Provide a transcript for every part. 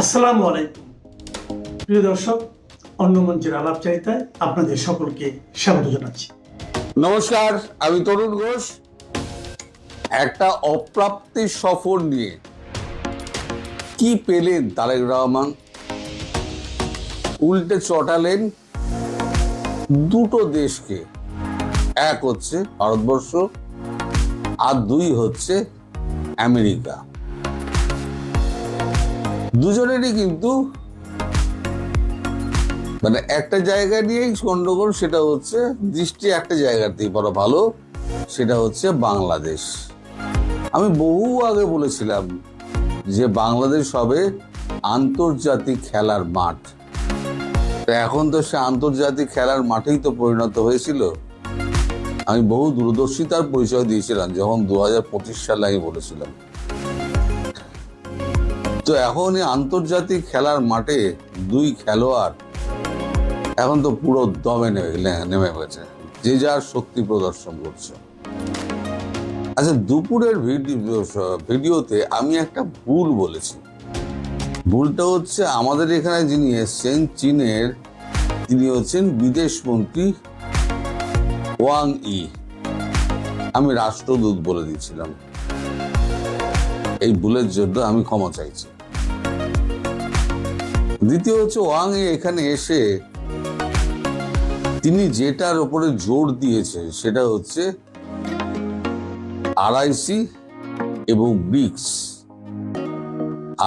আসসালামু আলাইকুম প্রিয় দর্শক, অন্য মঞ্চের আলাপচারিতায় আপনাদের সকলকে স্বাগত জানাচ্ছি। নমস্কার, আমি তরুণ ঘোষ। একটা অপ্রাপ্তি সফর নিয়ে কি পেলেন তারেক রহমান? উল্টে চটালেন দুটো দেশকে, এক হচ্ছে ভারতবর্ষ আর দুই হচ্ছে আমেরিকা। দুজনেরই কিন্তু মানে একটা জায়গা নিয়েই গন্ডগোল, সেটা হচ্ছে দৃষ্টি একটা জায়গাতেই বড় ভালো, সেটা হচ্ছে বাংলাদেশ। আমি বহু আগে বলেছিলাম যে বাংলাদেশ হবে আন্তর্জাতিক খেলার মাঠ। এখন তো সে আন্তর্জাতিক খেলার মাঠেই তো পরিণত হয়েছিল। আমি বহু দূরদর্শিতার পরিচয় দিয়েছিলাম যখন 2025 সালে আমি বলেছিলাম। তো এখন এই আন্তর্জাতিক খেলার মাঠে দুই খেলোয়াড় এখন তো পুরো দমে নেমে গেছে, যে যার শক্তি প্রদর্শন করছে। আচ্ছা, দুপুরের ভিডিওতে আমি একটা ভুল বলেছি। ভুলটা হচ্ছে আমাদের এখানে যিনি এসছেন চীনের, তিনি হচ্ছেন বিদেশ মন্ত্রী ওয়াং ই। আমি রাষ্ট্রদূত বলে দিয়েছিলাম। এই ভুলের জন্য আমি ক্ষমা চাইছি। দ্বিতীয় হচ্ছে ওয়াং ই এখানে এসে তিনি যেটার উপরে জোর দিয়েছে সেটা হচ্ছে আরআইসি এবং ব্রিক্স।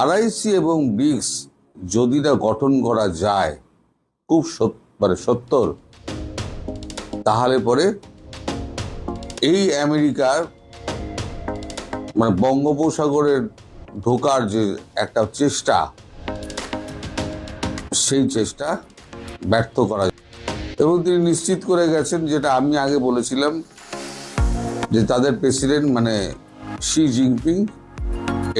আরআইসি এবং ব্রিক্স যদি না গঠন করা যায় খুব সত্তর, তাহলে পরে এই আমেরিকার মানে বঙ্গোপসাগরের ঢোকার যে একটা চেষ্টা, সেই চেষ্টা ব্যর্থ করা যায়। এবং তিনি নিশ্চিত করে গেছেন, যেটা আমি আগে বলেছিলাম, যে তাদের প্রেসিডেন্ট মানে শি জিনপিং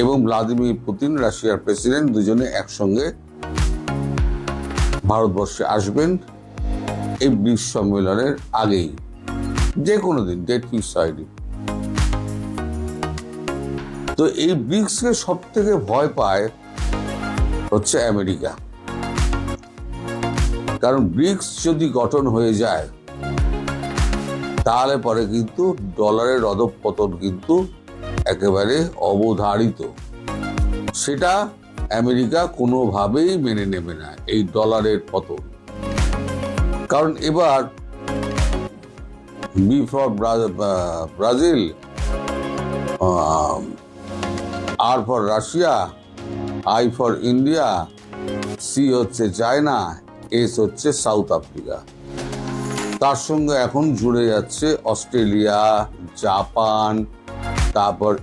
এবং ভ্লাদিমির পুতিন রাশিয়ার প্রেসিডেন্ট দুজনে একসঙ্গে ভারতবর্ষে আসবেন এই ব্রিক্স সম্মেলনের আগেই, যে কোনো দিন, ডেট ফিক্স হয়নি। তো এই ব্রিক্সকে সব থেকে ভয় পায় হচ্ছে আমেরিকা। কারণ ব্রিক্স যদি গঠন হয়ে যায় তাহলে পরে কিন্তু ডলারের অধঃপতন কিন্তু একেবারে অবধারিত। সেটা আমেরিকা কোনোভাবেই মেনে নেবে না, এই ডলারের পতন। কারণ এবার B for Brazil, R for Russia, I for India, C হচ্ছে চায়না, এস হচ্ছে সাউথ আফ্রিকা। তার সঙ্গে এখন জুড়ে যাচ্ছে অস্ট্রেলিয়া, জাপান, তারপর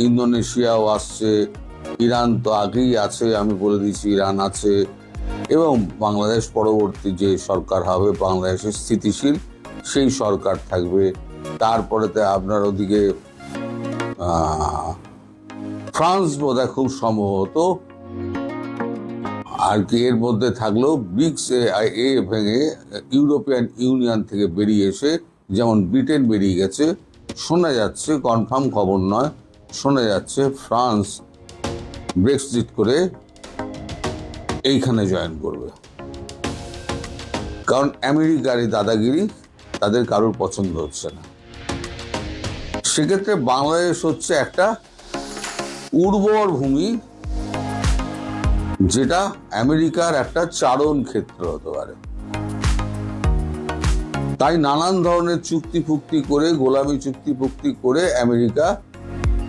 ইন্দোনেশিয়াও আসছে, ইরান তো আগেই আছে, আমি বলে দিয়েছি ইরান আছে। এবং বাংলাদেশ পরবর্তী যে সরকার হবে, বাংলাদেশের স্থিতিশীল সেই সরকার থাকবে। তারপরেতে আপনার ওদিকে ফ্রান্স বোধহয় খুব সম্ভবত আর কি এর মধ্যে থাকলেও ব্রিক্স এ ভেঙে ইউরোপিয়ান ইউনিয়ন থেকে বেরিয়ে এসে, যেমন ব্রিটেন বেরিয়ে গেছে, শোনা যাচ্ছে, কনফার্ম খবর নয়, শোনা যাচ্ছে ফ্রান্স ব্রেক্সিট করে এইখানে জয়েন করবে। কারণ আমেরিকার এই দাদাগিরি তাদের কারোর পছন্দ হচ্ছে না। সেক্ষেত্রে বাংলাদেশ হচ্ছে একটা উর্বর ভূমি, যেটা আমেরিকার একটা চারণ ক্ষেত্র হতে পারে। তাই নানান ধরনের চুক্তি ফুক্তি করে, গোলামি চুক্তি ফুক্তি করে আমেরিকা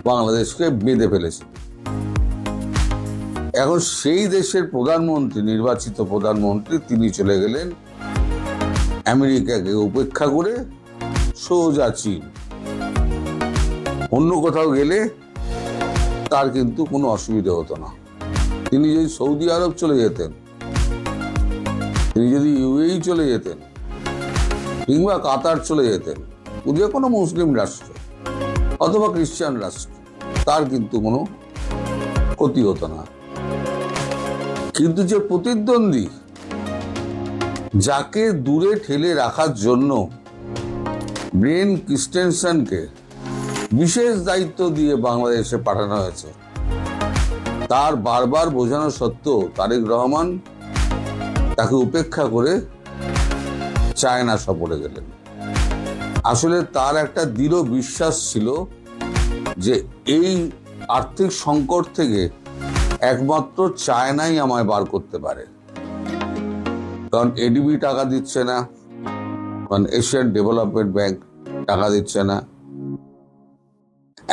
বাংলাদেশকে বেঁধে ফেলেছে। এখন সেই দেশের প্রধানমন্ত্রী, নির্বাচিত প্রধানমন্ত্রী, তিনি চলে গেলেন আমেরিকাকে উপেক্ষা করে সোজা চীন। অন্য কোথাও গেলে তার কিন্তু কোনো অসুবিধা হতো না। তিনি যদি সৌদি আরব চলে যেতেন, তিনি যদি ইউএই চলে যেতেন, কিংবা কাতার চলে যেতেন, যে কোনো মুসলিম রাষ্ট্র অথবা খ্রিস্টান রাষ্ট্র, তার কিন্তু কোনো ক্ষতি হতো না। কিন্তু যে প্রতিদ্বন্দ্বী, যাকে দূরে ঠেলে রাখার জন্য ব্রেন ক্রিস্টেনসনকে বিশেষ দায়িত্ব দিয়ে বাংলাদেশে পাঠানো হয়েছে, তার বারবার বোঝানো সত্ত্বেও তারেক রহমান তাকে উপেক্ষা করে চায়না সফরে গেলেন। আসলে তার একটা দৃঢ় বিশ্বাস ছিল যে এই আর্থিক সংকট থেকে একমাত্র চায়নাই আমায় বার করতে পারে, কারণ এডিবি টাকা দিচ্ছে না, কারণ এশিয়ান ডেভেলপমেন্ট ব্যাংক টাকা দিচ্ছে না,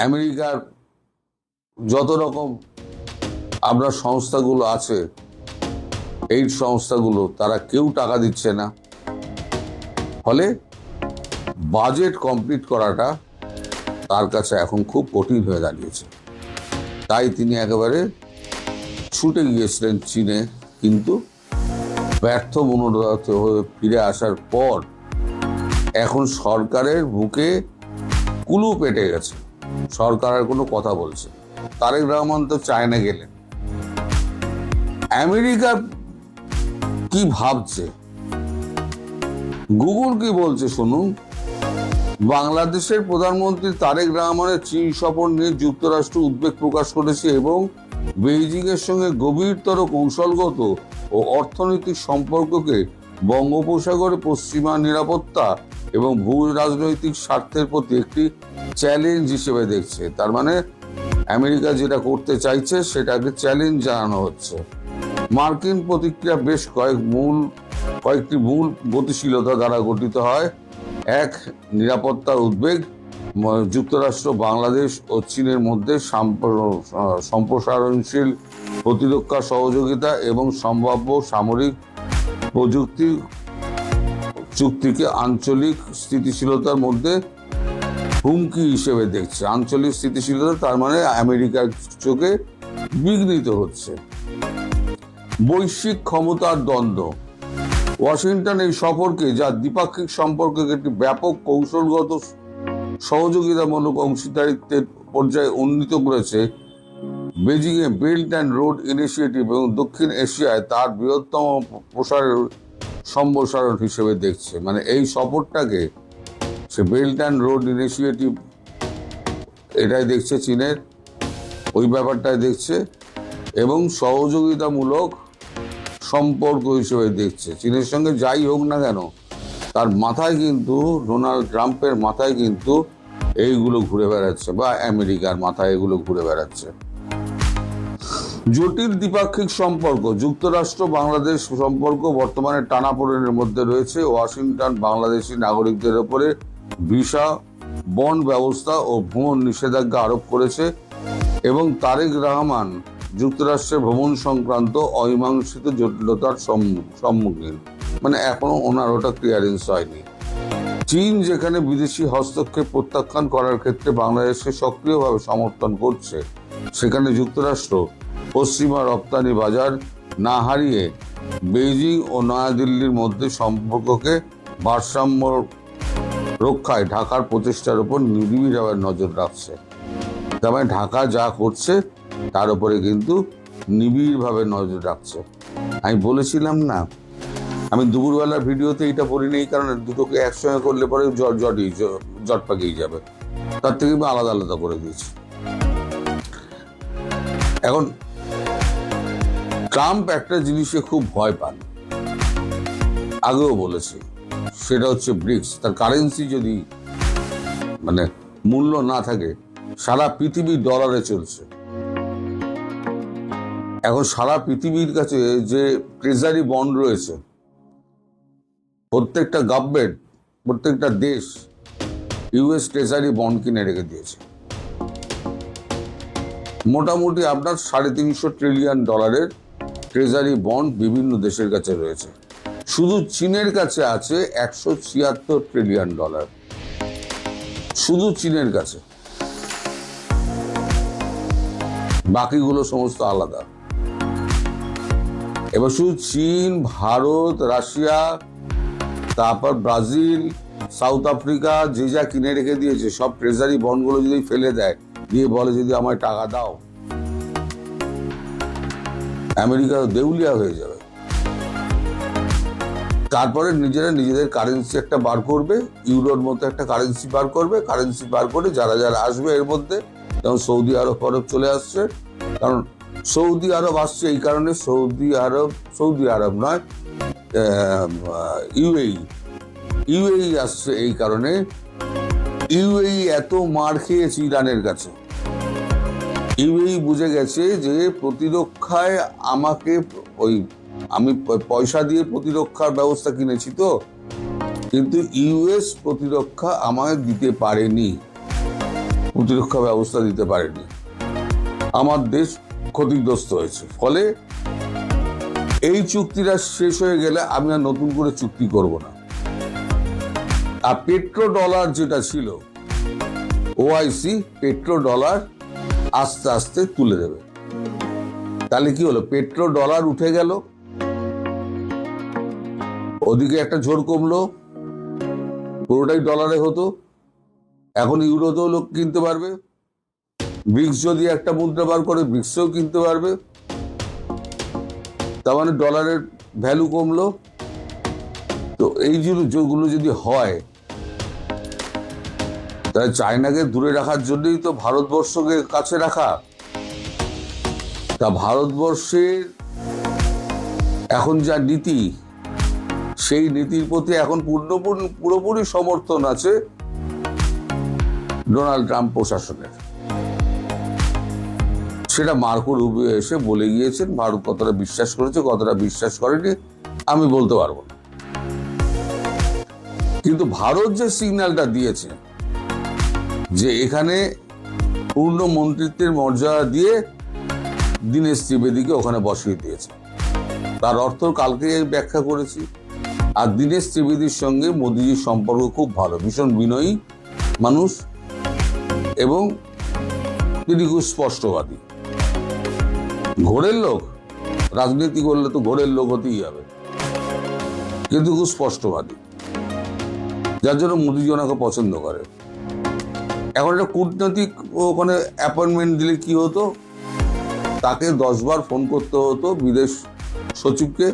আমেরিকার যত রকম আমরা সংস্থাগুলো আছে, এই সংস্থাগুলো তারা কেউ টাকা দিচ্ছে না। ফলে বাজেট কমপ্লিট করাটা তার কাছে এখন খুব কঠিন হয়ে দাঁড়িয়েছে। তাই তিনি একেবারে ছুটে গিয়েছিলেন চীনে, কিন্তু ব্যর্থ মনোরথ হয়ে ফিরে আসার পর এখন সরকারের বুকে কুলু পেটে গেছে, সরকার আর কোনো কথা বলছে। তারেক রহমান তো চায়না গেলেন, আমেরিকা কি ভাবছে, গুগল কি বলছে শুনুন। বাংলাদেশের প্রধানমন্ত্রী তারেক রহমানের চীন সফর নিয়ে যুক্তরাষ্ট্র উদ্বেগ প্রকাশ করেছে এবং বেইজিং এর সঙ্গে গভীরতর কৌশলগত ও অর্থনৈতিক সম্পর্ককে বঙ্গোপসাগরে পশ্চিমা নিরাপত্তা এবং ভূ রাজনৈতিক স্বার্থের প্রতি একটি চ্যালেঞ্জ হিসেবে দেখছে। তার মানে আমেরিকা যেটা করতে চাইছে সেটাকে চ্যালেঞ্জ জানানো হচ্ছে। মার্কিন প্রতিক্রিয়া বেশ কয়েকটি মূল গতিশীলতা দ্বারা গঠিত হয়। এক, নিরাপত্তার উদ্বেগ, যুক্তরাষ্ট্র, বাংলাদেশ ও চীনের মধ্যে সম্প্রসারণশীল প্রতিরক্ষা সহযোগিতা এবং সম্ভাব্য সামরিক প্রযুক্তি চুক্তিকে আঞ্চলিক স্থিতিশীলতার মধ্যে হুমকি হিসেবে দেখছে। আঞ্চলিক স্থিতিশীলতা তার মানে আমেরিকার চোখে বিঘ্নিত হচ্ছে। বৈশ্বিক ক্ষমতার দ্বন্দ্ব, ওয়াশিংটন এই সফরকে যা দ্বিপাক্ষিক সম্পর্কে একটি ব্যাপক কৌশলগত সহযোগিতামূলক অংশীদারিত্বের পর্যায়ে উন্নীত করেছে, বেজিংয়ে বেল্ট অ্যান্ড রোড ইনিশিয়েটিভ এবং দক্ষিণ এশিয়ায় তার বৃহত্তম প্রসারের সম্প্রসারণ হিসেবে দেখছে। মানে এই সফরটাকে সে বেল্ট অ্যান্ড রোড ইনিশিয়েটিভ এটাই দেখছে, চীনের ওই ব্যাপারটাই দেখছে এবং সহযোগিতামূলক সম্পর্ক হিসেবে দেখছে। চীনের সঙ্গে যাই হোক না কেন, তার মাথায় কিন্তু ডোনাল্ড ট্রাম্পের মাথায় কিন্তু এইগুলো ঘুরে বেড়াচ্ছে, বা আমেরিকার মাথায় এগুলো ঘুরে বেড়াচ্ছে। জটিল দ্বিপাক্ষিক সম্পর্ক, যুক্তরাষ্ট্র বাংলাদেশ সম্পর্ক বর্তমানে টানাপোড়েনের মধ্যে রয়েছে। ওয়াশিংটন বাংলাদেশি নাগরিকদের উপরে ভিসা, বন্ড ব্যবস্থা ও ভ্রমণ নিষেধাজ্ঞা আরোপ করেছে এবং তারেক রহমান যুক্তরাষ্ট্রে ভ্রমণ সংক্রান্ত অমীমাংসিত জটিলতার সম্মুখীন। মানে এখনো ওনার ওটা ক্লিয়ারেন্স হয়নি। চীন যেখানে বিদেশি হস্তক্ষেপ প্রত্যাখ্যান করার ক্ষেত্রে বাংলাদেশকে সক্রিয়ভাবে সমর্থন করছে, সেখানে যুক্তরাষ্ট্র পশ্চিমা রপ্তানি বাজার না হারিয়ে বেইজিং ও নয়াদিল্লির মধ্যে সম্পর্ককে ভারসাম্য রক্ষায় ঢাকার প্রচেষ্টার উপর নিবিড়ভাবে নজর রাখছে। তার মানে ঢাকা যা করছে তার উপরে কিন্তু নিবিড়ভাবে নজর রাখছে। আমি বলেছিলাম না, আমি দুপুরবেলার ভিডিওতে এটা বলিনি এই কারণে, দুটোকে একসঙ্গে করলে পরে জট পাকিয়ে যাবে, তার থেকে আমি আলাদা আলাদা করে দিয়েছি। এখন ট্রাম্প একটা জিনিসে খুব ভয় পান, আগেও বলেছে, সেটা হচ্ছে ব্রিক্স। তার কারেন্সি যদি মানে মূল্য না থাকে, সারা পৃথিবী ডলারে চলছে। এখন সারা পৃথিবীর কাছে যে ট্রেজারি বন্ড রয়েছে, প্রত্যেকটা গভর্নমেন্ট, প্রত্যেকটা দেশ ইউএস ট্রেজারি বন্ড কিনে রেখে দিয়েছে। মোটামুটি আপনার 350 ট্রিলিয়ন ডলারের ট্রেজারি বন্ড বিভিন্ন দেশের কাছে রয়েছে। শুধু চীনের কাছে আছে 176 ট্রিলিয়ন ডলার, শুধু চীনের কাছে, বাকিগুলো সমস্ত আলাদা। এবার শুধু চীন, ভারত, রাশিয়া, তারপর ব্রাজিল, সাউথ আফ্রিকা যে যা কিনে রেখে দিয়েছে, সব ট্রেজারি বন্ডগুলো যদি ফেলে দেয়, দিয়ে বলে যদি আমায় টাকা দাও, আমেরিকা দেউলিয়া হয়ে যাবে। তারপরে নিজেরা নিজেদের কারেন্সি একটা বার করবে, ইউরোর মতো একটা কারেন্সি বার করবে। কারেন্সি বার করে যারা যারা আসবে এর মধ্যে, যেমন সৌদি আরব চলে আসছে, কারণ সৌদি আরব আসছে এই কারণে, সৌদি আরব নয়, ইউএই আসছে এই কারণে, ইউএই এত মার খেয়েছে ইরানের কাছে, ইউএই বুঝে গেছে যে প্রতিরক্ষায় আমাকে আমি পয়সা দিয়ে প্রতিরক্ষার ব্যবস্থা কিনেছি তো, কিন্তু ইউএস প্রতিরক্ষা আমায় দিতে পারেনি, প্রতিরক্ষা ব্যবস্থা দিতে পারেনি, আমার দেশ ক্ষতিগ্রস্ত হয়েছে। ফলে এই চুক্তিটা শেষ হয়ে গেলে আমি আর নতুন করে চুক্তি করব না। আর পেট্রো ডলার যেটা ছিল, ওআইসি পেট্রো ডলার আস্তে আস্তে তুলে দেবে। তাহলে কি হলো, পেট্রো ডলার উঠে গেল, ওদিকে একটা ঝোর কমলো, পুরোটাই ডলারে হতো, এখন ইউরোতেও লোক কিনতে পারবে, ব্রিক্স যদি একটা মুদ্রা বার করে ব্রিক্সেও কিনতে পারবে, তার মানে ডলারের ভ্যালু কমলো। তো এই যেগুলো যদি হয়, তাই চায়নাকে দূরে রাখার জন্যই তো ভারতবর্ষকে কাছে রাখা। তা ভারতবর্ষের এখন যা নীতি, সেই নীতির প্রতি এখন পুরোপুরি সমর্থন আছে ডোনাল্ড ট্রাম্প প্রশাসনের। সেটা মার্কো রুবিও এসে বলে গিয়েছেন, ভারত কতটা বিশ্বাস করেছে কতটা বিশ্বাস করেনি আমি বলতে পারবো না, কিন্তু ভারত যে সিগন্যালটা দিয়েছে যে এখানে পূর্ণ মন্ত্রিত্বের মর্যাদা দিয়ে দীনেশ ত্রিবেদীকে ওখানে বসিয়ে দিয়েছে, তার অর্থ কালকে ব্যাখ্যা করেছি। আর দীনেশ ত্রিবেদীর সঙ্গে মোদিজির সম্পর্ক খুব ভালো, ভীষণ বিনয়ী মানুষ এবং তিনি খুব স্পষ্টবাদী। ঘোরের লোক, রাজনীতি করলে তো ঘোরের লোক হতেই হবে, কিন্তু খুব স্পষ্টবাদী, যার জন্য মোদিজি ওনাকে পছন্দ করে। এখন একটা কূটনৈতিক ওখানে অ্যাপয়েন্টমেন্ট দিলে কি হতো, তাকে 10 বার ফোন করতে হতো বিদেশ সচিবকে,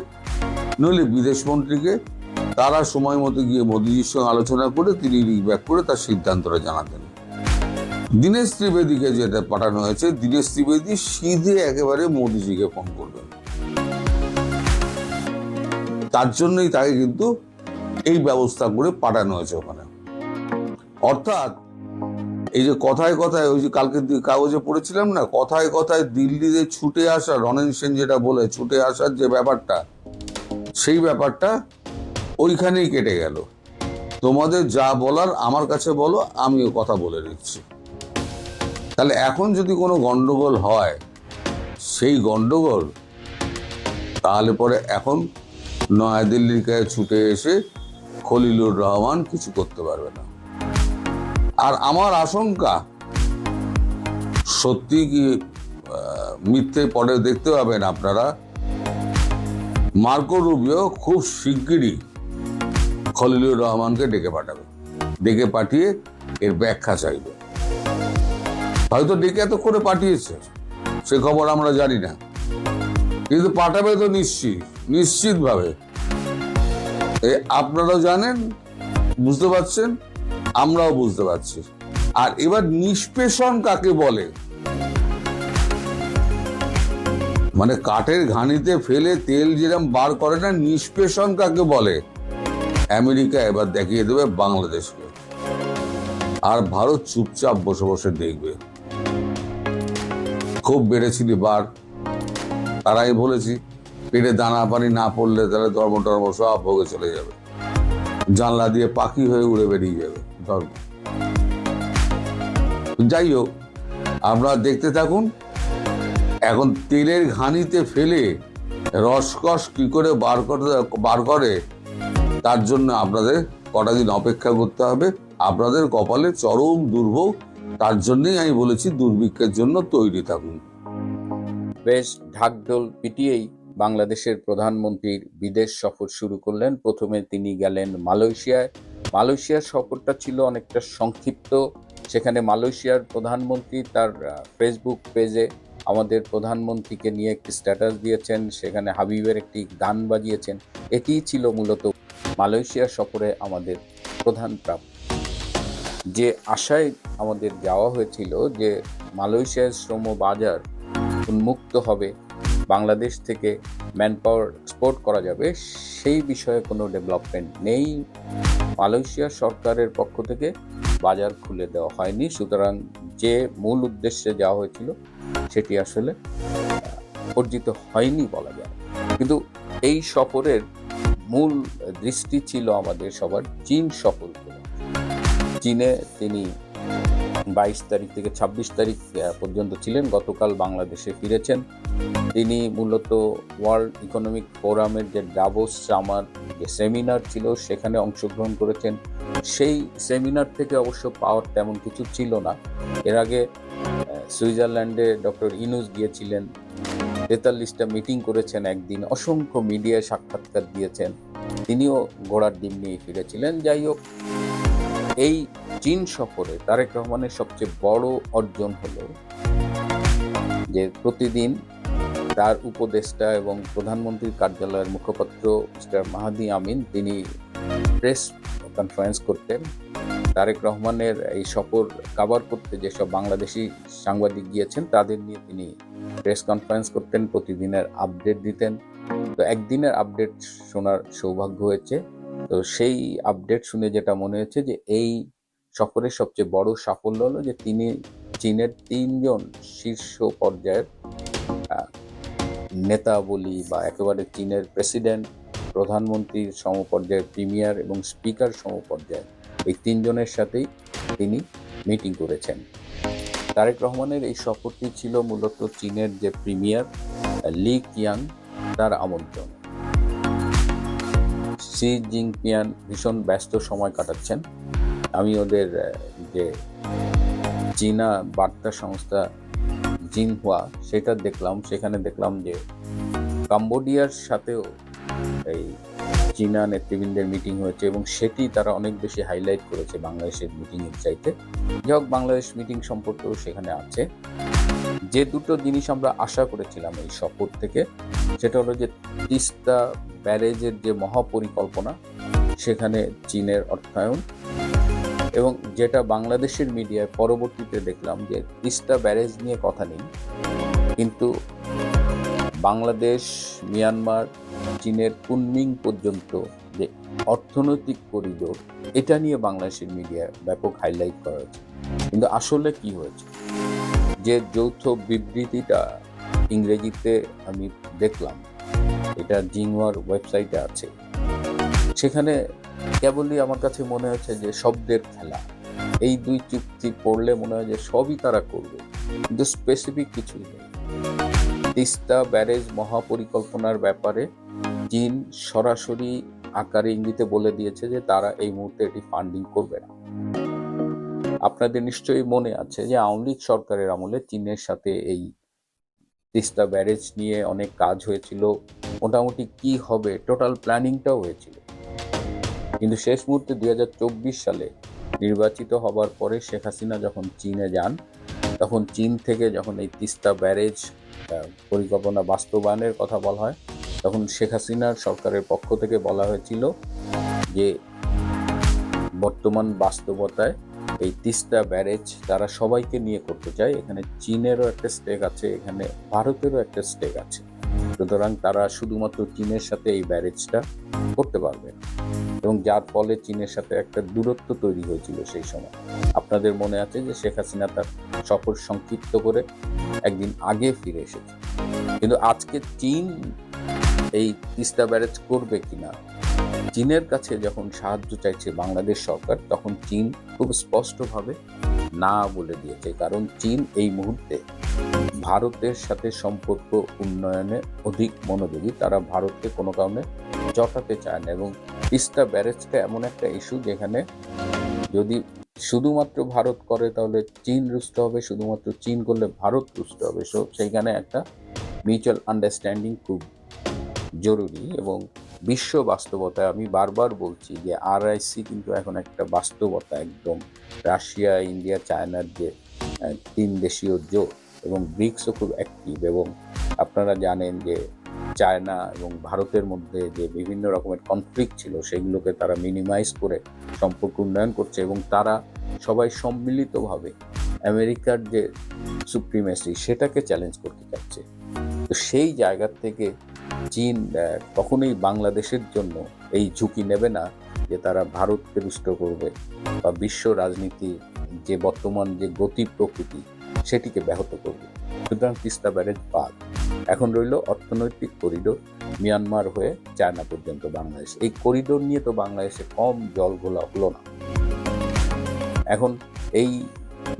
নইলে বিদেশ মন্ত্রীকে, তারা সময় মতো গিয়ে মোদিজির সঙ্গে আলোচনা করে তিনি রিব্যাক করে তার সিদ্ধান্তটা জানাতেন। দীনেশ ত্রিবেদীকে যেটা পাঠানো হয়েছে, দীনেশ ত্রিবেদী সিধে একেবারে মোদিজিকে ফোন করবেন, তার জন্যই তাকে কিন্তু এই ব্যবস্থা করে পাঠানো হয়েছে ওখানে। অর্থাৎ এই যে কথায় কথায়, ওই যে কালকে কাগজে পড়েছিলাম না, কথায় কথায় দিল্লিতে ছুটে আসা, রনেন সেন যেটা বলে ছুটে আসার যে ব্যাপারটা, সেই ব্যাপারটা ওইখানেই কেটে গেল। তোমাদের যা বলার আমার কাছে বলো, আমিও কথা বলে দিচ্ছি। তাহলে এখন যদি কোনো গন্ডগোল হয়, সেই গন্ডগোল তাহলে পরে এখন নয়াদিল্লির কাছে ছুটে এসে খলিলুর রহমান কিছু করতে পারবে না। আর আমার আশঙ্কা, সত্যি কি মিথ্যে পরে দেখতে পাবেন আপনারা, মার্কো রুবিও খুব শিগগিরই খলিলুর রহমানকে ডেকে পাঠাবে, ডেকে পাঠিয়ে এর ব্যাখ্যা চাইবে। হয়তো ডেকে এত করে পাঠিয়েছে সে খবর আমরা জানি না, কিন্তু পাঠাবে তো নিশ্চিতভাবে। আপনারাও জানেন, বুঝতে পারছেন, আমরাও বুঝতে পারছি। আর এবার নিষ্পেষণ কাকে বলে, মানে কাঠের ঘানিতে ফেলে তেল যেরকম বার করে না, নিষ্পেষণ কাকে বলে, আমেরিকা এবার দেখিয়ে দেবে বাংলাদেশকে। আর ভারত চুপচাপ বসে বসে দেখবে। খুব বেড়েছিলি বার, তারাই বলেছি, পেটে দানা পানি না পড়লে তাহলে ধর্ম সব ভোগে চলে যাবে, জানলা দিয়ে পাখি হয়ে উড়ে বেরিয়ে যাবে ধর্ম। যাই হোক, আপনারা দেখতে থাকুন। এখন তেলের ঘানিতে ফেলে রসকস কি করে বার করে, তার জন্য আপনাদের কটা দিন অপেক্ষা করতে হবে। আপনাদের কপালে চরম দুর্ভোগ, তার জন্যই আমি বলেছি দুর্ভিক্ষের জন্য তৈরি থাকুন। বেশ ঢাকঢোল পিটিয়েই বাংলাদেশের প্রধানমন্ত্রীর বিদেশ সফর শুরু করলেন। প্রথমে তিনি গেলেন মালয়েশিয়ায়। মালয়েশিয়ার সফরটা ছিল অনেকটা সংক্ষিপ্ত। সেখানে মালয়েশিয়ার প্রধানমন্ত্রী তার ফেসবুক পেজে আমাদের প্রধানমন্ত্রীকে নিয়ে একটি স্ট্যাটাস দিয়েছেন, সেখানে হাবিবের একটি গান বাজিয়েছেন। এটিই ছিল মূলত মালয়েশিয়ার সফরে আমাদের প্রধান প্রাপ্তি। যে আশায় আমাদের যাওয়া হয়েছিল যে মালয়েশিয়ার শ্রম বাজার উন্মুক্ত হবে, বাংলাদেশ থেকে ম্যান পাওয়ার এক্সপোর্ট করা যাবে, সেই বিষয়ে কোনো ডেভেলপমেন্ট নেই। মালয়েশিয়া সরকারের পক্ষ থেকে বাজার খুলে দেওয়া হয়নি। সুতরাং যে মূল উদ্দেশ্যে যাওয়া হয়েছিল সেটি আসলে অর্জিত হয়নি বলা যায়। কিন্তু এই সফরের মূল দৃষ্টি ছিল আমাদের সবার চীন সফর উপর। চীনে তিনি 22 তারিখ থেকে 26 তারিখ পর্যন্ত ছিলেন, গতকাল বাংলাদেশে ফিরেছেন। তিনি মূলত ওয়ার্ল্ড ইকোনমিক ফোরামের যে ডাভোস সামার যে সেমিনার ছিল সেখানে অংশগ্রহণ করেছেন। সেই সেমিনার থেকে অবশ্য পাওয়ার তেমন কিছু ছিল না। এর আগে সুইজারল্যান্ডে ডক্টর ইনুস গিয়েছিলেন, 43টা মিটিং করেছেন একদিন, অসংখ্য মিডিয়ায় সাক্ষাৎকার দিয়েছেন, তিনিও ঘোড়ার ডিম নিয়ে ফিরেছিলেন। যাই হোক, এই চীন সফরে তারেক রহমানের সবচেয়ে বড় অর্জন হলো যে প্রতিদিন তার উপদেষ্টা এবং প্রধানমন্ত্রীর কার্যালয়ের মুখপাত্র মিস্টার মাহাদি আমিন তিনি প্রেস কনফারেন্স করতেন। তারেক রহমানের এই সফর কভার করতে যেসব বাংলাদেশি সাংবাদিক গিয়েছেন তাদের নিয়ে তিনি প্রেস কনফারেন্স করতেন, প্রতিদিনের আপডেট দিতেন। তো একদিনের আপডেট শোনার সৌভাগ্য হয়েছে। তো সেই আপডেট শুনে যেটা মনে হয়েছে যে এই সফরের সবচেয়ে বড় সাফল্য হলো যে তিনি চীনের 3জন শীর্ষ পর্যায়ের নেতা বলি বা একেবারে চীনের প্রেসিডেন্ট, প্রধানমন্ত্রীর সমপর্যায়ের প্রিমিয়ার এবং স্পিকার সমপর্যায়ের এই 3জনের সাথেই তিনি মিটিং করেছেন। তারেক রহমানের এই সফরটি ছিল মূলত চীনের যে প্রিমিয়ার লি কিয়াং তার আমন্ত্রণ। শি জিনপিং ভীষণ ব্যস্ত সময় কাটাচ্ছেন। আমি ওদের যে চীনা বার্তা সংস্থা জিনহুয়া সেটা দেখলাম, সেখানে দেখলাম যে কাম্বোডিয়ার সাথেও এই চীনা নেতৃবৃন্দের মিটিং হয়েছে এবং সেটি তারা অনেক বেশি হাইলাইট করেছে বাংলাদেশের মিটিংয়ের চাইতে। যাই হোক, বাংলাদেশ মিটিং সম্পর্কেও সেখানে আছে। যে দুটো জিনিস আমরা আশা করেছিলাম এই সফর থেকে, সেটা হলো যে তিস্তা ব্যারেজের যে মহাপরিকল্পনা সেখানে চীনের অর্থায়ন, এবং যেটা বাংলাদেশের মিডিয়ায় পরবর্তীতে দেখলাম যে তিস্তা ব্যারেজ নিয়ে কথা নেই, কিন্তু বাংলাদেশ, মিয়ানমার, চীনের কুনমিং পর্যন্ত যে অর্থনৈতিক করিডোর, এটা নিয়ে বাংলাদেশের মিডিয়ায় ব্যাপক হাইলাইট করা হয়েছে। কিন্তু আসলে কি হয়েছে, যে যৌথ বিবৃতিটা ইংরেজিতে আমি দেখলাম, এটা জিনহুয়ার ওয়েবসাইটে আছে, সেখানে কেবলই আমার কাছে মনে হচ্ছে যে শব্দের খেলা। এই দুই চুক্তি পড়লে মনে হয় যে সবই তারা করবে, কিন্তু স্পেসিফিক কিছুই নেই। তিস্তা ব্যারেজ মহাপরিকল্পনার ব্যাপারে চীন সরাসরি আকারে ইঙ্গিতে বলে দিয়েছে যে তারা এই মুহূর্তে এটি ফান্ডিং করবে না। আপনাদের নিশ্চয়ই মনে আছে যে আওয়ামী লীগ সরকারের আমলে চীনের সাথে এই তিস্তা ব্যারেজ নিয়ে অনেক কাজ হয়েছিল, মোটামুটি কি হবে টোটাল প্ল্যানিংটাও হয়েছিল। কিন্তু শেষ মুহূর্তে 2024 সালে নির্বাচিত হবার পরে শেখ হাসিনা যখন চীনে যান, তখন চীন থেকে যখন এই তিস্তা ব্যারেজ পরিকল্পনা বাস্তবায়নের কথা বলা হয়, তখন শেখ হাসিনার সরকারের পক্ষ থেকে বলা হয়েছিল যে বর্তমান বাস্তবতায় এই তিস্তা ব্যারেজ তারা সবাইকে নিয়ে করতে চায়, এখানে চীনেরও একটা স্টেক আছে, এখানে ভারতেরও একটা স্টেক আছে, সুতরাং তারা শুধুমাত্র চীনের সাথে এই ব্যারেজটা করতে পারবে, এবং যার ফলে চীনের সাথে একটা দূরত্ব তৈরি হয়েছিল সেই সময়। আপনাদের মনে আছে যে শেখ হাসিনা তার সফর সংক্ষিপ্ত করে একদিন আগে ফিরে এসেছে। কিন্তু আজকে চীন এই তিস্তা ব্যারেজ করবে কিনা, চীনের কাছে যখন সাহায্য চাইছে বাংলাদেশ সরকার, তখন চীন খুব স্পষ্টভাবে না বলে দিয়েছে। কারণ চীন এই মুহূর্তে ভারতের সাথে সম্পর্ক উন্নয়নে অধিক মনোযোগী, তারা ভারতকে কোনো কারণে জটাতে চায় না। এবং তিস্তা ব্যারেজটা এমন একটা ইস্যু যেখানে যদি শুধুমাত্র ভারত করে তাহলে চীন রুষ্ট হবে, শুধুমাত্র চীন করলে ভারত রুষ্ট হবে। সেইখানে একটা মিউচুয়াল আন্ডারস্ট্যান্ডিং খুব জরুরি। এবং বিশ্ব বাস্তবতায় আমি বারবার বলছি যে RIC কিন্তু এখন একটা বাস্তবতা, একদম রাশিয়া, ইন্ডিয়া, চায়নার যে 3 দেশীয় জোট, এবং ব্রিক্সও খুব অ্যাক্টিভ। এবং আপনারা জানেন যে চায়না এবং ভারতের মধ্যে যে বিভিন্ন রকমের কনফ্লিক্ট ছিল সেগুলোকে তারা মিনিমাইজ করে সম্পর্ক উন্নয়ন করছে, এবং তারা সবাই সম্মিলিতভাবে আমেরিকার যে সুপ্রিমেসি সেটাকে চ্যালেঞ্জ করতে চাচ্ছে। তো সেই জায়গা থেকে চীন কখনোই বাংলাদেশের জন্য এই ঝুঁকি নেবে না যে তারা ভারতকে রুষ্ট করবে বা বিশ্ব রাজনীতি যে বর্তমান যে গতি প্রকৃতি সেটিকে ব্যাহত করবে। সুতরাং তিস্তা ব্যারেজ বাদ, এখন রইল অর্থনৈতিক করিডোর মিয়ানমার হয়ে চায়না পর্যন্ত বাংলাদেশ। এই করিডোর নিয়ে তো বাংলাদেশে কম জল ঘোলা হলো না। এখন এই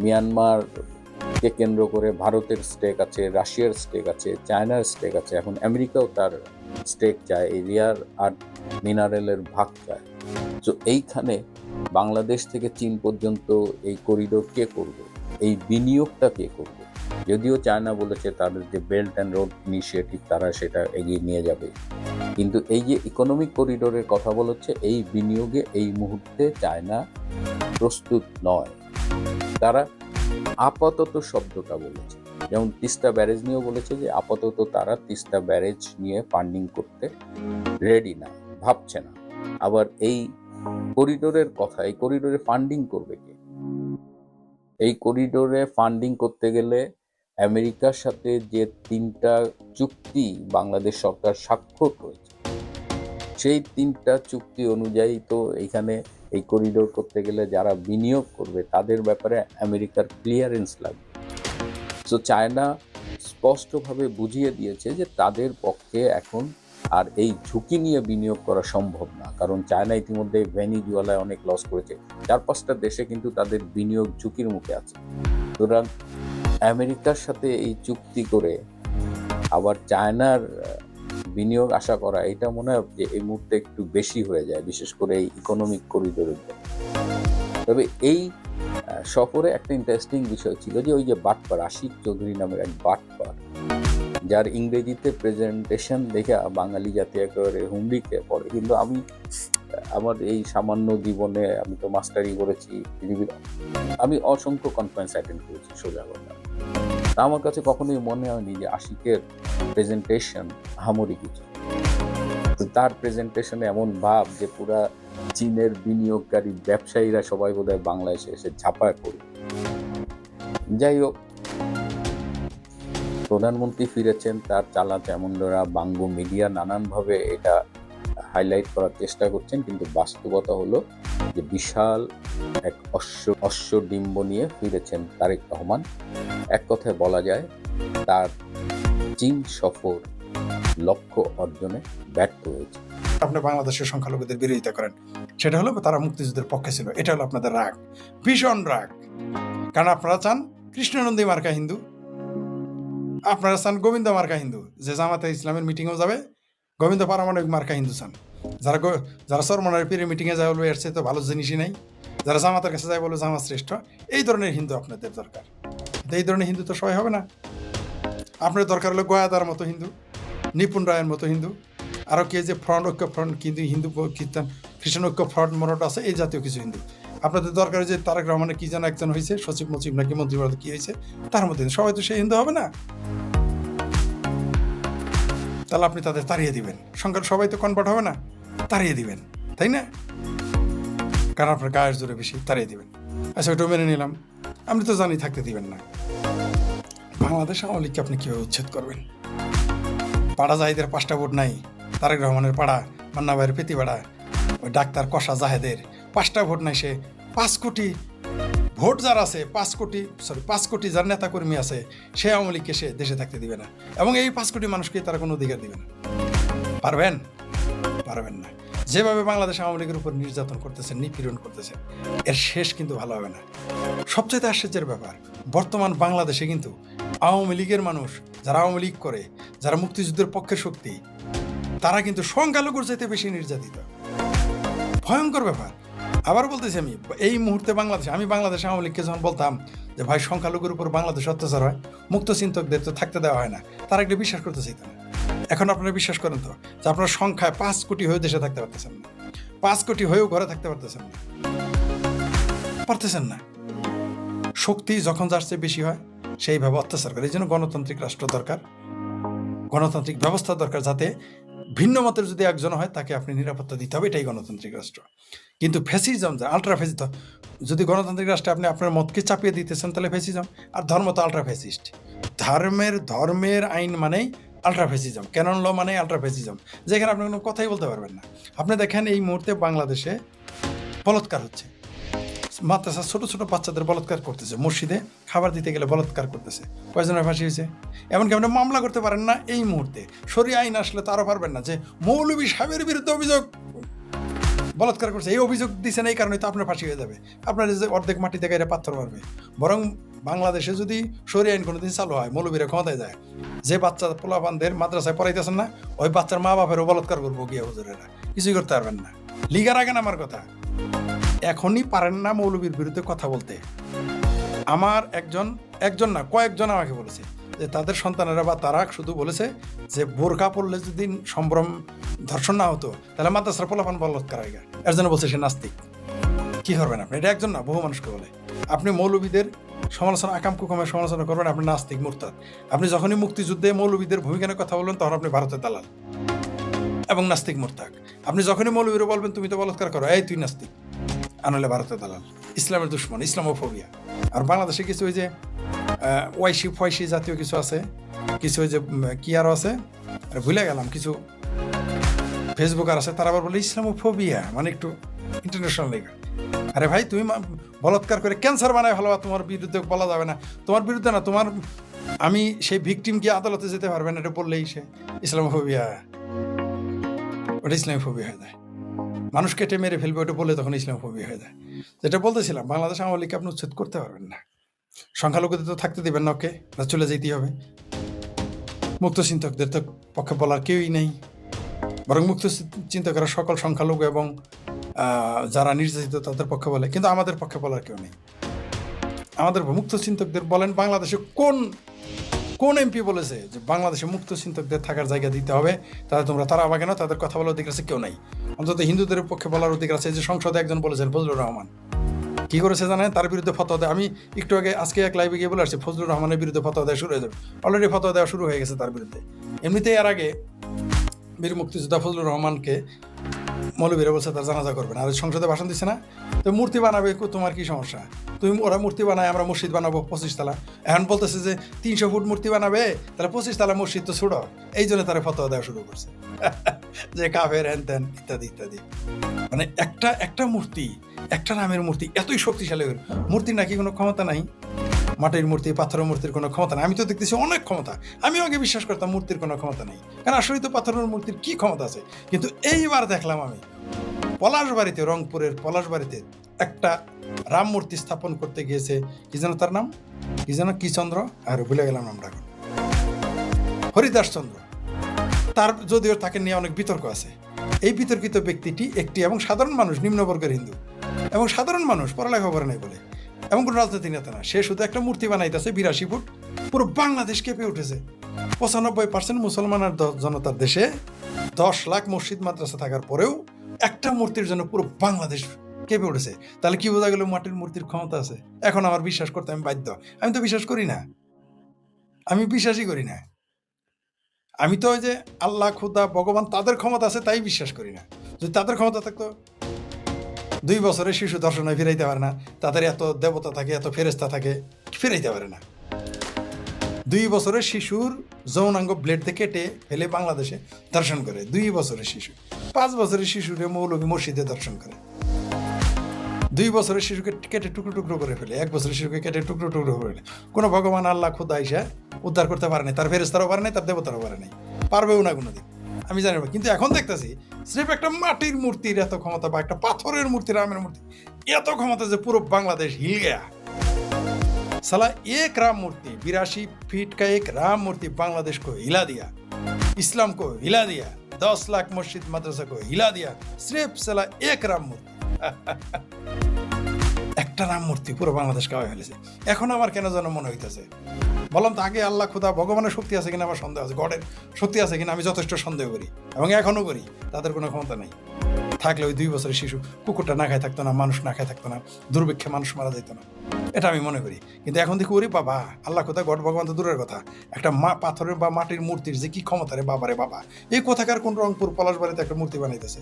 মিয়ানমারকে কেন্দ্র করে ভারতের স্টেক আছে, রাশিয়ার স্টেক আছে, চায়নার স্টেক আছে, এখন আমেরিকাও তার স্টেক চায়, এই রিয়ার আর্থ মিনারেলের ভাগ চায়। তো এইখানে বাংলাদেশ থেকে চীন পর্যন্ত এই করিডোর কে করবে, এই বিনিয়োগটা কে করবে? যদিও চায়না বলেছে তাদের যে বেল্ট অ্যান্ড রোড ইনিশিয়েটিভ তারা সেটা এগিয়ে নিয়ে যাবে, কিন্তু এই যে ইকোনমিক করিডোরের কথা বলেছে এই বিনিয়োগে এই মুহূর্তে চায়না প্রস্তুত নয়। তারা আপাতত শব্দটা বলেছে, যেমন তিস্তা ব্যারেজ নিয়েও বলেছে যে আপাতত তারা তিস্তা ব্যারেজ নিয়ে ফান্ডিং করতে রেডি না, ভাবছে না। আবার এই করিডোরের কথা, এই করিডোরে ফান্ডিং করবে কে? এই করিডোরে ফান্ডিং করতে গেলে আমেরিকার সাথে যে 3টা চুক্তি বাংলাদেশ সরকার স্বাক্ষর করেছে সেই 3টা চুক্তি অনুযায়ী তো এখানে এই করিডোর করতে গেলে যারা বিনিয়োগ করবে তাদের ব্যাপারে আমেরিকার ক্লিয়ারেন্স লাগবে। সো চায়না স্পষ্টভাবে বুঝিয়ে দিয়েছে যে তাদের পক্ষে এখন আর এই ঝুঁকি নিয়ে বিনিয়োগ করা সম্ভব না, কারণ চায়না ইতিমধ্যে ভেনিজুয়েলায় অনেক লস করেছে। 4-5টা দেশে কিন্তু তাদের বিনিয়োগ ঝুঁকির মুখে আছে। সুতরাং আমেরিকার সাথে এই চুক্তি করে আবার চায়নার বিনিয়োগ আশা করা, এটা মনে হয় যে এই মুহূর্তে একটু বেশি হয়ে যায়, বিশেষ করে এই ইকোনমিক করিডোরের জন্য। তবে এই সফরে একটা ইন্টারেস্টিং বিষয় ছিল যে ওই যে বাটপার আশিক চৌধুরী নামের এক বাটপার, যার ইংরেজিতে প্রেজেন্টেশন দেখে বাঙালি জাতি একেবারে হুমড়ি খেয়ে পড়ে। কিন্তু আমি আমার এই সামান্য জীবনে, আমি তো মাস্টারি করেছি পৃথিবীর, আমি অসংখ্য কনফারেন্স অ্যাটেন্ড করেছি সোজা কথা। আমার কাছে কখনোই মনে হয়নি যে আশিকের প্রেজেন্টেশন আহামরি কিছু। তার প্রেজেন্টেশনে এমন ভাব যে পুরা চীনের বিনিয়োগকারী ব্যবসায়ীরা সবাই বোধহয় বাংলাদেশে এসে ঝাঁপায় পড়ে। যাই হোক, প্রধানমন্ত্রী ফিরেছেন, তার চালাচামুন্ডরা বাংলা মিডিয়া নানানভাবে এটা হাইলাইট করার চেষ্টা করছেন, কিন্তু বাস্তবতা হলো যে বিশাল এক অশ্বডিম্ব নিয়ে ফিরেছেন তারেক রহমান। এক কথায় বলা যায় তার চীন সফর লক্ষ্য অর্জনে ব্যর্থ হয়েছে। আপনি বাংলাদেশের সংখ্যালঘুদের বিরোধিতা করেন, সেটা হলো তারা মুক্তিযুদ্ধের পক্ষে ছিল, এটা হলো আপনাদের রাগ, ভীষণ রাগ। কারণ আপনারা চান কৃষ্ণনন্দী মার্কা হিন্দু, আপনারা চান গোবিন্দ মার্কা হিন্দু, যে জামাতে ইসলামের মিটিংয়েও যাবে গোবিন্দ পারমাণবিক মার্কা হিন্দু চান। যারা চরমনার পীরের মিটিংয়ে যায় বলবে এর চেয়ে তো ভালো জিনিসই নেই, যারা জামাতের কাছে যায় বলবে জামাত শ্রেষ্ঠ। এই ধরনের হিন্দু আপনাদের দরকার। এই ধরনের হিন্দু তো সবাই হবে না। আপনার দরকার হলো গয়াদার মতো হিন্দু, নিপুণ রায়ের মতো হিন্দু, আরও কে যে ফ্রন্ট ঐক্য ফ্রন্ট, কিন্তু হিন্দু খ্রিস্টান ঐক্য ফ্রন্ট মরট আছে, এই জাতীয় কিছু হিন্দু। আপনাদের দরকার যে তারেক রহমানের কি যেন একজন হয়েছে সচিব মচিব নাকি মন্ত্রীপদ কি হয়েছে, তার মধ্যে সবাই তো সেই হিন্দু হবে না। তাহলে আপনি তাদের তাড়িয়ে দিবেন, সংখ্যার সবাই তো কনভার্ট হবে না, তাড়িয়ে দিবেন, তাই না? কারণ আপনার গায়ের জোরে বেশি, তাড়িয়ে দিবেন। আচ্ছা, ওটাও মেনে নিলাম, আপনি তো জানি থাকতে দিবেন না। বাংলাদেশ আওয়ামী লীগকে আপনি কীভাবে উচ্ছেদ করবেন? পাড়া জাহিদের 5টা ভোট নাই, তারেক রহমানের পাড়া, মান্না ভাইয়ের পেতিপাড়া, ওই ডাক্তার কষা জাহেদের 5টা ভোট নাই। সে 5 কোটি ভোট যার আছে, 5 কোটি যার নেতা কর্মী আছে, সে আওয়ামী লীগকে সে দেশে থাকতে দিবে না, এবং এই 5 কোটি মানুষকে তারা কোনো অধিকার দিবে না। পারবেন? পারবেন না। যেভাবে বাংলাদেশ আওয়ামী লীগের উপর নির্যাতন করতেছেন, নিপীড়ন করতেছেন, এর শেষ কিন্তু ভালো হবে না। সবচেয়ে আশ্চর্যের ব্যাপার, বর্তমান বাংলাদেশে কিন্তু আওয়ামী লীগের মানুষ, যারা আওয়ামী লীগ করে, যারা মুক্তিযুদ্ধের পক্ষের শক্তি, তারা কিন্তু সংখ্যালঘুর চাইতে বেশি নির্যাতিত। ভয়ঙ্কর ব্যাপার। আবার বলতেছি, আমি এই মুহূর্তে আমি বাংলাদেশে আওয়ামী লীগকে যখন বলতাম যে ভাই সংখ্যালঘুর উপর বাংলাদেশ অত্যাচার হয়, মুক্ত চিন্তকদের তো থাকতে দেওয়া হয় না, তারা একটা বিশ্বাস করতে চাইত না। এখন আপনারা বিশ্বাস করেন তো যে আপনার সংখ্যায় 5 কোটি হয়েও দেশে থাকতে পারতেছেন না, 5 কোটি হয়েও ঘরে থাকতে পারতেছেন না। শক্তি যখন যার চেয়ে বেশি হয় সেইভাবে অত্যাচার করে। এই জন্য গণতান্ত্রিক রাষ্ট্র দরকার, গণতান্ত্রিক ব্যবস্থা দরকার, যাতে ভিন্ন মতের যদি একজন হয় তাকে আপনি নিরাপত্তা দিতে হবে, এটাই গণতান্ত্রিক রাষ্ট্র। কিন্তু ফ্যাসিজম, আলট্রা ফ্যাসিজম, যদি গণতান্ত্রিক রাষ্ট্রে আপনি আপনার মতকে চাপিয়ে দিতেছেন তাহলে ফ্যাসিজম, আর ধর্ম তো আলট্রা ফ্যাসিস্ট। ধর্মের আইন মানেই আলট্রা ফ্যাসিজম, ক্যানন ল মানে আলট্রা ফ্যাসিজম, যেখানে আপনি কোনো কথাই বলতে পারবেন না। আপনি দেখেন এই মুহূর্তে বাংলাদেশে বলৎকার হচ্ছে, মাদ্রাসা ছোট ছোট বাচ্চাদের বলৎকার করতেছে, মসজিদে খাবার দিতে গেলে বলৎকার করতেছে, কয়জনের ফাঁসি হয়েছে। এমনকি আপনি মামলা করতে পারেন না এই মুহূর্তে, শরিয়া আইন আসলে তো আরও পারবেন না যে মৌলভী সাহেবের বিরুদ্ধে অভিযোগ বলৎকার করছে, এই অভিযোগ দিচ্ছেন এই কারণে তো আপনার ফাঁসি হয়ে যাবে, আপনার যে অর্ধেক মাটি থেকে এটা পাথর মারবে। বরং বাংলাদেশে যদি শরিয়া আইন কোনোদিন চালু হয়, মৌলভীরা ক্ষমতায় যায়, যে বাচ্চা পোলাপানদের মাদ্রাসায় পড়াইতেছেন না, ওই বাচ্চার মা বাপেরও বলৎকার করবো গিয়ে হুজুরেরা, কিছুই করতে পারবেন না। লিগার আগে আমার কথা, এখনই পারেন না মৌলবীর বিরুদ্ধে কথা বলতে। আমার একজন না কয়েকজন আমাকে বলেছে যে তাদের সন্তানেরা বা তারা শুধু বলেছে যে বোরকা পড়লে যদি সম্ভ্রম ধর্ষণ না হতো তাহলে মাদ্রাসার পোলাপান বলৎকার হয়ে গেল, এর জন্য বলছে সে নাস্তিক। কি করবেন আপনি? এটা একজন না, বহু মানুষকে বলে। আপনি মৌলবীদের সমালোচনা, আকাম কুকামের সমালোচনা করবেন, আপনি নাস্তিক, মুরতাদ। আপনি যখনই মুক্তিযুদ্ধে মৌলবীদের ভূমিকা নিয়ে কথা বলবেন তখন আপনি ভারতের দালাল এবং নাস্তিক, মুরতাদ। আপনি যখনই মৌলবীরা বলবেন তুমি তো বলৎকার করো, এই তুই নাস্তিক, আনলে ভারতের দালাল, ইসলামের দুশ্মন, ইসলামোফোবিয়া। আর বাংলাদেশে কিছু ওই যে ওয়াইশি জাতীয় কিছু আছে, কিছু ওই যে কি আরও আছে ভুলে গেলাম, কিছু ফেসবুকার আছে, তারা আবার বলে ইসলামোফোবিয়া, মানে একটু ইন্টারন্যাশনাল লেখা। আরে ভাই, তুমি বলৎকার করে ক্যান্সার বানায় ভালো, তোমার বিরুদ্ধে বলা যাবে না, তোমার বিরুদ্ধে না, তোমার আমি সেই ভিকটিম গিয়ে আদালতে যেতে পারবে না, এটা বললেই সে ইসলামোফোবিয়া, ওটা ইসলামোফোবিয়া হয়ে যায়। মানুষ কেটে মেরে ফেলবে ওটা বলে তখন ইসলামোফোবিয়া হয়ে যায়। যেটা বলতেছিলাম, বাংলাদেশ আওয়ামী লীগকে আপনি উচ্ছেদ করতে পারবেন না, সংখ্যালঘুদের তো থাকতে দেবেন না, ওকে চলে যেতেই হবে। মুক্ত চিন্তকদের তো পক্ষে বলার কেউই নেই, বরং মুক্ত চিন্তকেরা সকল সংখ্যালঘু এবং যারা নির্যাতিত তাদের পক্ষে বলে, কিন্তু আমাদের পক্ষে বলার কেউ নেই। আমাদের মুক্ত চিন্তকদের বলেন, বাংলাদেশে কোন এমপি বলেছে যে বাংলাদেশে মুক্ত চিন্তকদের থাকার জায়গা দিতে হবে, তাহলে তোমরা তারা আবার কেন, তাদের কথা বলার অধিকার আছে কেউ নাই। অন্তত হিন্দুদের পক্ষে বলার অধিকার আছে। যে সংসদে একজন বলেছেন, ফজলুর রহমান, কি করেছে জানেন? তার বিরুদ্ধে ফতোয়া দেয়। আমি একটু আগে আজকে এক লাইভে গিয়ে বলে আসছি, ফজলুর রহমানের বিরুদ্ধে ফতোয়া দেওয়া শুরু হয়ে যাবে, অলরেডি ফতোয়া দেওয়া শুরু হয়ে গেছে তার বিরুদ্ধে। এমনিতেই এর আগে বীর মুক্তিযোদ্ধা ফজলুর রহমানকে মৌলবীরা বলছে তার জানাজা করবে না, আর সংসদে ভাষণ দিচ্ছে না, তো মূর্তি বানাবে, তোমার কি সমস্যা? ওরা মূর্তি বানায়, আমরা মসজিদ বানাবো 25 তলা, এখন বলতেছে যে 300 ফুট মূর্তি বানাবে, তাহলে 25 তলা মসজিদ তো ছোড়ো, এই জন্য তারা ফতোয়া দেওয়া শুরু করছে যে কাফের, হ্যান ত্যান ইত্যাদি ইত্যাদি। মানে একটা মূর্তি, একটা নামের মূর্তি এতই শক্তিশালী, মূর্তির নাকি কোনো ক্ষমতা নাই? মাটির মূর্তি, পাথরের মূর্তির কোনো ক্ষমতা নাই? আমি তো দেখতেছি অনেক ক্ষমতা। আমিও আগে বিশ্বাস করতাম মূর্তির কোনো ক্ষমতা নেই, কারণ আসলে তো পাথরের মূর্তির কি ক্ষমতা আছে। কিন্তু এইবার দেখলাম আমি পলাশবাড়িতে, রংপুরের পলাশবাড়িতে একটা রাম মূর্তি স্থাপন করতে গিয়েছে, কি যেন তার নাম, কি যেন কি চন্দ্র, আর ভুলে গেলাম নামটা এখন, হরিদাস চন্দ্র। তার যদিও তাকে নিয়ে অনেক বিতর্ক আছে। এই বিতর্কিত ব্যক্তিটি একটি এবং সাধারণ মানুষ, নিম্নবর্গের হিন্দু এবং সাধারণ মানুষ, পড়ালেখা করে নাই বলে, এবং কোনো রাজনৈতিক নেতা না, সে শুধু একটা মূর্তি বানাইতেছে 82 ফুট, পুরো বাংলাদেশ কেঁপে উঠেছে। 95% মুসলমান আর জনতার দেশে 10 লাখ মসজিদ মাদ্রাসা থাকার পরেও একটা মূর্তির জন্য পুরো বাংলাদেশ কেঁপে উঠেছে। তাহলে কি বোঝা গেল মাটির মূর্তির ক্ষমতা আছে? এখন আমার বিশ্বাস করতে আমি বাধ্য। আমি তো বিশ্বাস করি না, আমি বিশ্বাসই করি না। আমি তো ওই যে আল্লাহ, খুদা, ভগবান তাদের ক্ষমতা আছে তাই বিশ্বাস করি না। যদি তাদের ক্ষমতা থাকতো, 2 বছরের শিশু দর্শনে ফিরাইতে পারে না, তাদের এত দেবতা থাকে, এত ফেরেস্তা থাকে, ফিরাইতে পারে না। 2 বছরের শিশুর যৌনাঙ্গ ব্লেড দিয়ে কেটে ফেলে বাংলাদেশে দর্শন করে 2 বছরের শিশু। 5 বছরের শিশুরে মৌলভী মসজিদে দর্শন করে। 2 বছরের শিশুকে কেটে টুকরো টুকরো করে ফেলে, 1 বছরের শিশুকে কেটে টুকরো টুকরো করে ফেলে। কোনো ভগবান, আল্লাহ, খুদা এসে উদ্ধার করতে পারে নাই, তার ফেরেস্তারও পারে নাই, তার দেবতারও পারে নাই, পারবেও না কোনোদিন, আমি জানি না। কিন্তু এখন দেখতেছি স্রেফ একটা মাটির মূর্তির এত ক্ষমতা, বা একটা পাথরের মূর্তি, রামের মূর্তি এত ক্ষমতা যে পুরো বাংলাদেশ হিল গয়া। साला एक राम मूर्ति 82 फीट का एक राम मूर्ति बांग्लादेश को हिला दिया, इस्लाम को हिला दिया, 10 लाख मस्जिद मदरसा को हिला दिया, सिर्फ साला एक राम मूर्ति একটা রাম মূর্তি পুরো বাংলাদেশ কাঁপায় ফেলেছে। এখন আমার কেন যেন মনে হইতেছে, বললাম তো আগে আল্লাহ, খুদা, ভগবানের শক্তি আছে কিনা আমার সন্দেহ আছে, গডের শক্তি আছে কিনা আমি যথেষ্ট সন্দেহ করি এবং এখনো করি, তাদের কোনো ক্ষমতা নেই। থাকলে ওই 2 বছরের শিশু কুকুরটা না খায় থাকতো না, মানুষ না খায় থাকতো না, দুর্ভিক্ষে মানুষ মারা যেত না, এটা আমি মনে করি। কিন্তু এখন দেখি ওরে বাবা, আল্লাহ কোথায়, গড ভগবান তো দূরের কথা, একটা পাথরের বা মাটির মূর্তির যে কি ক্ষমতা রে বাবারে বাবা। এই কোথাকার কোন রংপুর পলাশবাড়িতে একটা মূর্তি বানাইতেছে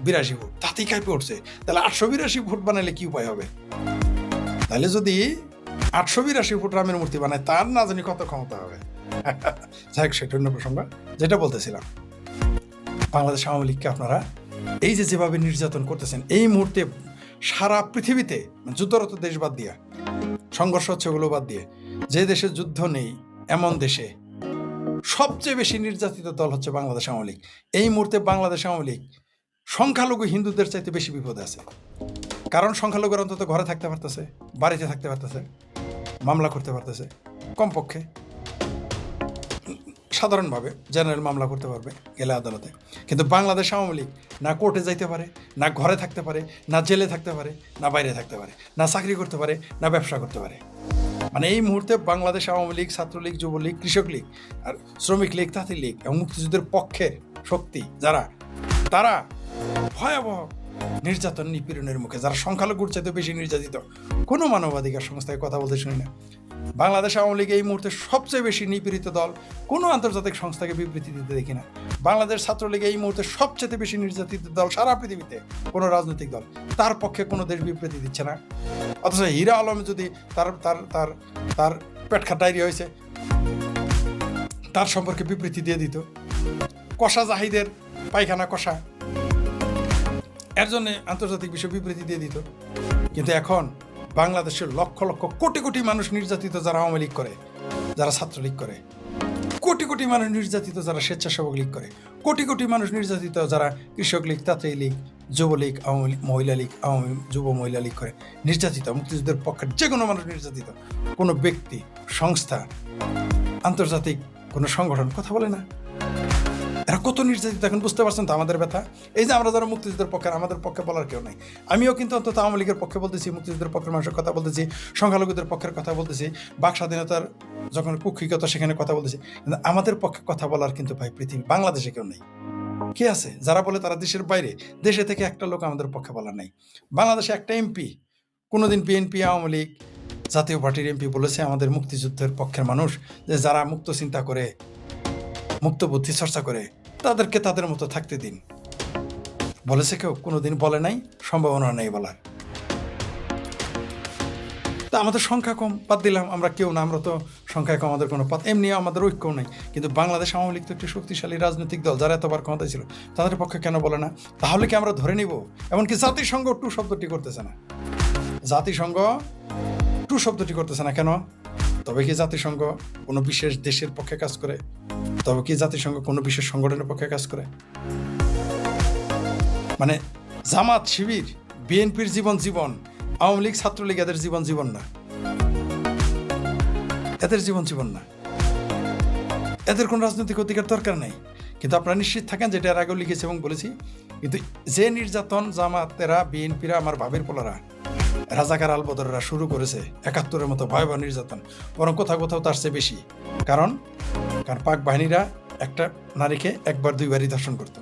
82 ফুট, তাতেই কাঁপে উঠছে। তাহলে 882 ফুট বানাইলে কি উপায় হবে? তাহলে যদি 882 ফুট রামের মূর্তি বানায়, তার না জানি কত ক্ষমতা হবে। যাই হোক, সেটা অন্য প্রসঙ্গ। যেটা বলতেছিলাম, বাংলাদেশ আওয়ামী লীগকে আপনারা এই যে যেভাবে নির্যাতন করতেছেন, এই মুহূর্তে সারা পৃথিবীতে যুদ্ধরত দেশ বাদ দিয়া, সংঘর্ষ হচ্ছে ওগুলো বাদ দিয়ে, যে দেশে যুদ্ধ নেই এমন দেশে সবচেয়ে বেশি নির্যাতিত দল হচ্ছে বাংলাদেশ আওয়ামী লীগ। এই মুহূর্তে বাংলাদেশ আওয়ামী লীগ সংখ্যালঘু হিন্দুদের চাইতে বেশি বিপদে আছে। কারণ সংখ্যালঘুরা অন্তত ঘরে থাকতে পারতেছে, বাড়িতে থাকতে পারতেছে, মামলা করতে পারতেছে, কমপক্ষে সাধারণভাবে জেনারেল মামলা করতে পারবে গেলে আদালতে। কিন্তু বাংলাদেশ আওয়ামী লীগ না কোর্টে যাইতে পারে, না ঘরে থাকতে পারে, না জেলে থাকতে পারে, না বাইরে থাকতে পারে, না চাকরি করতে পারে, না ব্যবসা করতে পারে। মানে এই মুহূর্তে বাংলাদেশ আওয়ামী লীগ, ছাত্রলীগ, যুবলীগ, কৃষক লীগ আর শ্রমিক লীগ, তাঁতি লীগ এবং মুক্তিযুদ্ধের পক্ষের শক্তি যারা, তারা ভয়াবহ নির্যাতন নিপীড়নের মুখে, যারা সংখ্যালঘুর চাইতে বেশি নির্যাতিত। কোনো মানবাধিকার সংস্থায় কথা বলতে শুনি না। বাংলাদেশ আওয়ামী লীগ এই মুহূর্তে সবচেয়ে বেশি নিপীড়িত দল, কোনো আন্তর্জাতিক সংস্থাকে বিবৃতি দিতে দেখি না। বাংলাদেশ ছাত্রলীগ এই মুহূর্তে সবচেয়ে বেশি নির্যাতিত দল সারা পৃথিবীতে, কোনো রাজনৈতিক দল, তার পক্ষে কোনো দেশ বিবৃতি দিচ্ছে না। অথচ হীরা আলম যদি তার তার তার তার পেটখাট ডায়রিয়া হয়েছে, তার সম্পর্কে বিবৃতি দিয়ে দিত। কষা জাহিদের পায়খানা কষা, এর জন্য আন্তর্জাতিক বিষয় বিবৃতি দিয়ে দিত। কিন্তু এখন বাংলাদেশের লক্ষ লক্ষ কোটি কোটি মানুষ নির্যাতিত, যারা আওয়ামী লীগ করে, যারা ছাত্রলীগ করে, কোটি কোটি মানুষ নির্যাতিত যারা স্বেচ্ছাসেবক লীগ করে, কোটি কোটি মানুষ নির্যাতিত যারা কৃষক লীগ, তাঁতি লীগ, যুবলীগ, আওয়ামী মহিলা লীগ, আওয়ামী যুব মহিলা লীগ করে নির্যাতিত। মুক্তিযুদ্ধের পক্ষে যে কোনো মানুষ নির্যাতিত। কোনো ব্যক্তি, সংস্থা, আন্তর্জাতিক কোনো সংগঠন কথা বলে না। এরা কত নির্যাতিত এখন বুঝতে পারছেন তো আমাদের ব্যথা। এই যে আমরা যারা মুক্তিযুদ্ধের পক্ষে, আমাদের পক্ষে বলার কেউ নাই। আমিও কিন্তু অন্তত আওয়ামী লীগের পক্ষে বলতেছি, মুক্তিযুদ্ধের পক্ষের মানুষের কথা বলতেছি, সংখ্যালঘুদের পক্ষের কথা বলতেছি, বাক স্বাধীনতার যখন কুক্ষিগত সেখানে কথা বলতেছি। কিন্তু আমাদের পক্ষে কথা বলার কিন্তু ভাই পৃথিবী বাংলাদেশে কেউ নেই। কে আছে যারা বলে তারা দেশের বাইরে, দেশে থেকে একটা লোক আমাদের পক্ষে বলার নেই। বাংলাদেশে একটা এমপি কোনোদিন বিএনপি, আওয়ামী লীগ, জাতীয় পার্টির এমপি বলেছে আমাদের মুক্তিযুদ্ধের পক্ষের মানুষ, যে যারা মুক্ত চিন্তা করে, মুক্ত বুদ্ধি চর্চা করে, তাদেরকে তাদের মতো থাকতে দিন, বলেছে কেউ? কোনোদিন বলে নাই, সম্ভাবনা নেই বলার। তা আমাদের সংখ্যা কম, বাদ দিলাম, আমরা কেউ না, আমরা তো সংখ্যায় কম, আমাদের কোনো পাত, এমনি আমাদের ঐক্যও নেই। কিন্তু বাংলাদেশ আওয়ামী লীগ তো একটি শক্তিশালী রাজনৈতিক দল, যারা এতবার ক্ষমতায় ছিল, তাদের পক্ষে কেন বলে না? তাহলে কি আমরা ধরে নিব? এমনকি জাতিসংঘ টু শব্দটি করতেছে না, জাতিসংঘ টু শব্দটি করতেছে না কেন? তবে কি জাতিসংঘ কোনো বিশেষ দেশের পক্ষে কাজ করে? তবে কি জাতিসংঘ কোনো বিশেষ সংগঠনের পক্ষে কাজ করে? মানে জামাত, শিবির, বিএনপির জীবন জীবন, আওয়ামী লীগ, ছাত্রলীগ এদের জীবন জীবন না, এদের জীবন জীবন না, এদের কোনো রাজনৈতিক অধিকার দরকার নেই। কিন্তু আপনারা নিশ্চিত থাকেন, যেটা এর আগেও লিখেছি এবং বলেছি, কিন্তু যে নির্যাতন জামাতেরা, বিএনপিরা, আমার ভাবির পোলারা, রাজাকার আলবদররা শুরু করেছে 71-এর মতো ভয়াবহ নির্যাতন, বরং কোথাও কোথাও তার চেয়ে বেশি। কারণ পাক বাহিনীরা একটা নারীকে একবার দুইবারই ধর্ষণ করত।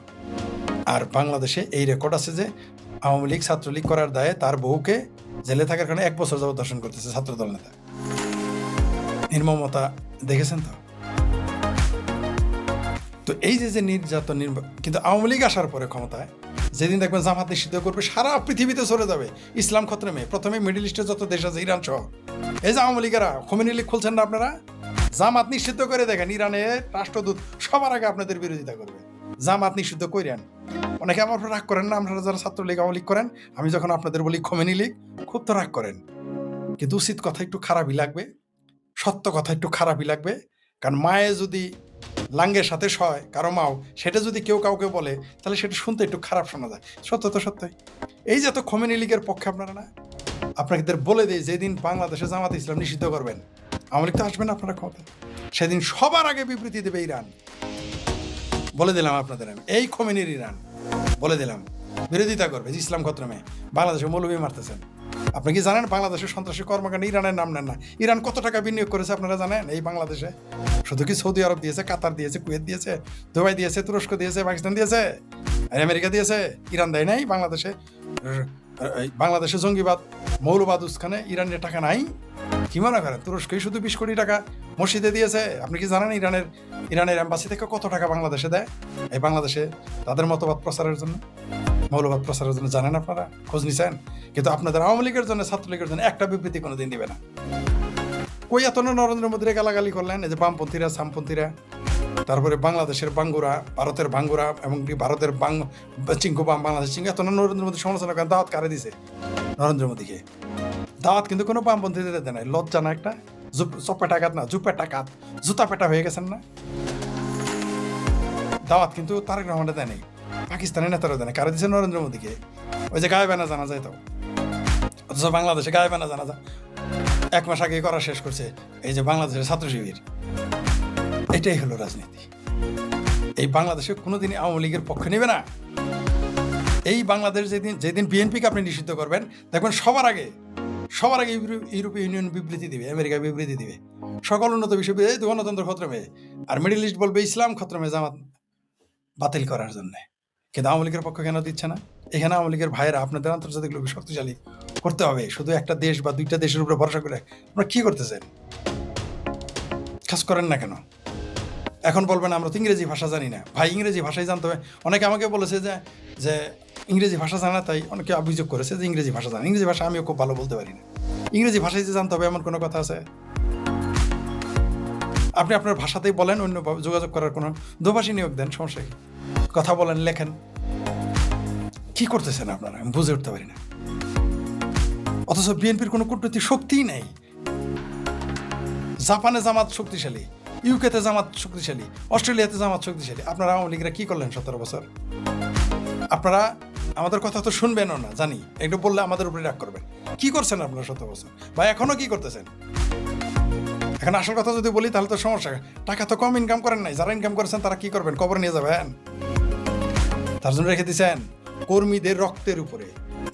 আর বাংলাদেশে এই রেকর্ড আছে যে আওয়ামী লীগ, ছাত্রলীগ করার দায়ে তার বউকে জেলে থাকার কারণে 1 বছর যাবত ধর্ষণ করতেছে ছাত্রদল নেতা। নির্মমতা দেখেছেন তো? তো এই যে নির্যাতন, কিন্তু আওয়ামী লীগ আসার পরে ক্ষমতায়, যেদিন দেখবেন জামাত নিষিদ্ধ করবে, সারা পৃথিবীতে চলে যাবে ইসলাম খতরে। প্রথমে মিডল ইস্টে যত দেশ আছে, ইরান সহ, এই যে আওয়ামী লীগেরা খোমেনি লীগ খুলছেন না আপনারা, জামাত নিষিদ্ধ করে দেখেন, ইরানের রাষ্ট্রদূত সবার আগে আপনাদের বিরোধিতা করবে। জামাত নিষিদ্ধ করেন। অনেকে আমার রাগ করেন না, আপনারা যারা ছাত্রলীগ, আওয়ামী লীগ করেন, আমি যখন আপনাদের বলি খোমেনি লীগ, খুব তো রাগ করেন। কিন্তু উচিত কথা একটু খারাপই লাগবে, সত্য কথা একটু খারাপই লাগবে। কারণ মায়ে যদি লাঙ্গের সাথে সয় কারো মাও, সেটা যদি কেউ কাউকে বলে, তাহলে সেটা শুনতে একটু খারাপ শোনা যায়। সত্য তো সত্যই। এই যে তো খোমেনি লীগের পক্ষে আপনারা না, আপনাদের বলে দেয় যেদিন বাংলাদেশে জামাত ইসলাম নিষিদ্ধ করবেন, আওয়ামী লীগ তো আসবেন আপনারা ক্ষমতা, সেদিন সবার আগে বিবৃতি দেবে ইরান। বলে দিলাম আপনাদের, আমি এই খোমেনির ইরান বলে দিলাম বিরোধিতা করবে যে ইসলাম খতরমে বাংলাদেশে মৌলবি মারতেছেন। আপনি কি জানেন বাংলাদেশের সন্ত্রাসী কর্মকাণ্ডে ইরানের নাম নেন না? ইরান কত টাকা বিনিয়োগ করেছে আপনারা জানেন এই বাংলাদেশে? শুধু কি সৌদি আরব দিয়েছে, কাতার দিয়েছে, কুয়েত দিয়েছে, দুবাই দিয়েছে, তুরস্ক দিয়েছে, পাকিস্তান দিয়েছে? আর আমেরিকা দিয়েছে, ইরান দেয় নাই বাংলাদেশে। বাংলাদেশে জঙ্গিবাদ মৌলবাদ উস্কানে ইরানের টাকা নাই? কি মনে করেন তুরস্কই শুধু 20 কোটি টাকা মসজিদে দিয়েছে? আপনি কি জানেন ইরানের এম্বাসি থেকে কত টাকা বাংলাদেশে দেয় এই বাংলাদেশে তাদের মতবাদ প্রচারের জন্য, মৌলবাদ প্রচারের জন্য? জানেন আপনারা? খোঁজ নিছেন? কিন্তু আপনাদের আওয়ামী লীগের জন্য, ছাত্রলীগের জন্য একটা বিবৃতি কোনোদিন দিবে না। কই এত নরেন্দ্র মোদীরে গালাগালি করলেন, এই যে বামপন্থীরা, সামপন্থীরা, তারপরে বাংলাদেশের বাঙ্গুরা, ভারতের ভাঙ্গুরা, এবং ভারতের চিঙ্কু বাম, বাংলাদেশ চিঙ্কু, এত নরেন্দ্র মোদী সমালোচনা করেন। দাওয়াত কারে দিছে? নরেন্দ্র মোদীকে। দাওয়াত কিন্তু কোনো বামপন্থীদের দেয় নাই। লজ্জা না একটা? চপেটাঘাত না, জুপেটাঘাত, জুতা পেটা হয়ে গেছেন না? দাওয়াত কিন্তু তারেক রহমানের দেয় নাই, পাকিস্তানের নেতারা দেয় নাই। কারে দিছে? নরেন্দ্র মোদীকে। ওই যে গায়েবানা জানা যায় তো, অথচ বাংলাদেশে গায়েবানা জানা যায় 1 মাস আগে করা শেষ করছে এই যে বাংলাদেশের ছাত্র শিবির। এটাই হলো রাজনীতি। এই বাংলাদেশে কোনোদিনই আওয়ামী লীগের পক্ষে নেবে না। এই বাংলাদেশ যেদিন বিএনপিকে আপনি নিষিদ্ধ করবেন, দেখবেন সবার আগে ইউরোপীয় ইউনিয়ন বিবৃতি দিবে, আমেরিকা বিবৃতি দিবে, সকল উন্নত বিশ্ব এই গণতন্ত্র খতরমে, আর মিডল ইস্ট বলবে ইসলাম খতরমে, জামাত বাতিল করার জন্য। কিন্তু আওয়ামী লীগের পক্ষ কেন দিচ্ছে না? এখানে আওয়ামী লীগের ভাইয়েরা, আপনাদের আন্তর্জাতিক লোক শক্তিশালী করতে হবে। শুধু একটা দেশ বা 2টা দেশের উপরে ভরসা করে আপনারা কি করতেছেন? কাজ করেন না কেন? এখন বলবেন আমরা তো ইংরেজি ভাষা জানি না। ভাই, ইংরেজি ভাষাই জানতে হবে। অনেকে আমাকে বলেছে যে ইংরেজি ভাষা জানা, তাই অনেকে অভিযোগ করেছে যে ইংরেজি ভাষা জানা। ইংরেজি ভাষা আমিও খুব ভালো বলতে পারি না। ইংরেজি ভাষাই যে জানতে হবে এমন কোনো কথা আছে? আপনি আপনার ভাষাতেই বলেন, অন্য যোগাযোগ করার কোনো দোভাষী নিয়োগ দেন, সমস্যা কি? কথা বলেন, লেখেন। কি করতেছেন আপনারা? আমি বুঝে উঠতে পারি না। অথচ বিএনপির কোনো কূটনৈতিক শক্তিই নেই। জাপানে জামাত শক্তিশালী, ইউকেতে জামাত শক্তিশালী, অস্ট্রেলিয়াতে জামাত শক্তিশালী। আপনারা আওয়ামী লীগরা কি করলেন 17 বছর? আপনারা আমাদের কথা তো শুনবেনও না, জানি। একটু বললে আমাদের উপরে রাগ করবেন। কি করছেন আপনারা 17 বছর? বা এখনো কি করতেছেন? এখন আসল কথা যদি বলি তাহলে তো সমস্যা। টাকা তো কম ইনকাম করেন নাই। যারা ইনকাম করেছেন তারা কি করবেন? কবর নিয়ে যাবেন? তার জন্য রেখে দিচ্ছেন কর্মীদের রক্তের উপরে,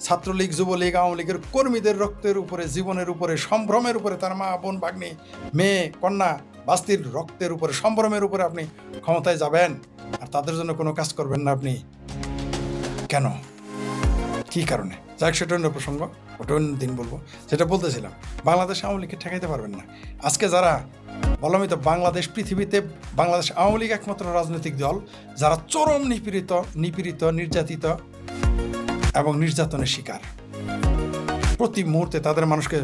ছাত্রলীগ, যুবলীগ, আওয়ামী লীগের কর্মীদের রক্তের উপরে, জীবনের উপরে, সম্ভ্রমের উপরে, তার মা, বোন, ভাগ্নি, মেয়ে, কন্যা, বাস্তির রক্তের উপরে, সম্ভ্রমের উপরে আপনি ক্ষমতায় যাবেন, আর তাদের জন্য কোনো কাজ করবেন না আপনি? কেন? কি কারণে? যাই হোক, সেটা অন্য প্রসঙ্গ, ওটা অন্য দিন বলবো। যেটা বলতেছিলাম, বাংলাদেশ আওয়ামী লীগকে ঠেকাইতে পারবেন না। আজকে যারা বললামই তো, বাংলাদেশ পৃথিবীতে বাংলাদেশ আওয়ামী লীগ একমাত্র রাজনৈতিক দল যারা চরম নিপীড়িত, নির্যাতিত এবং নির্যাতনের শিকার। প্রতি মুহূর্তে তাদের মানুষকে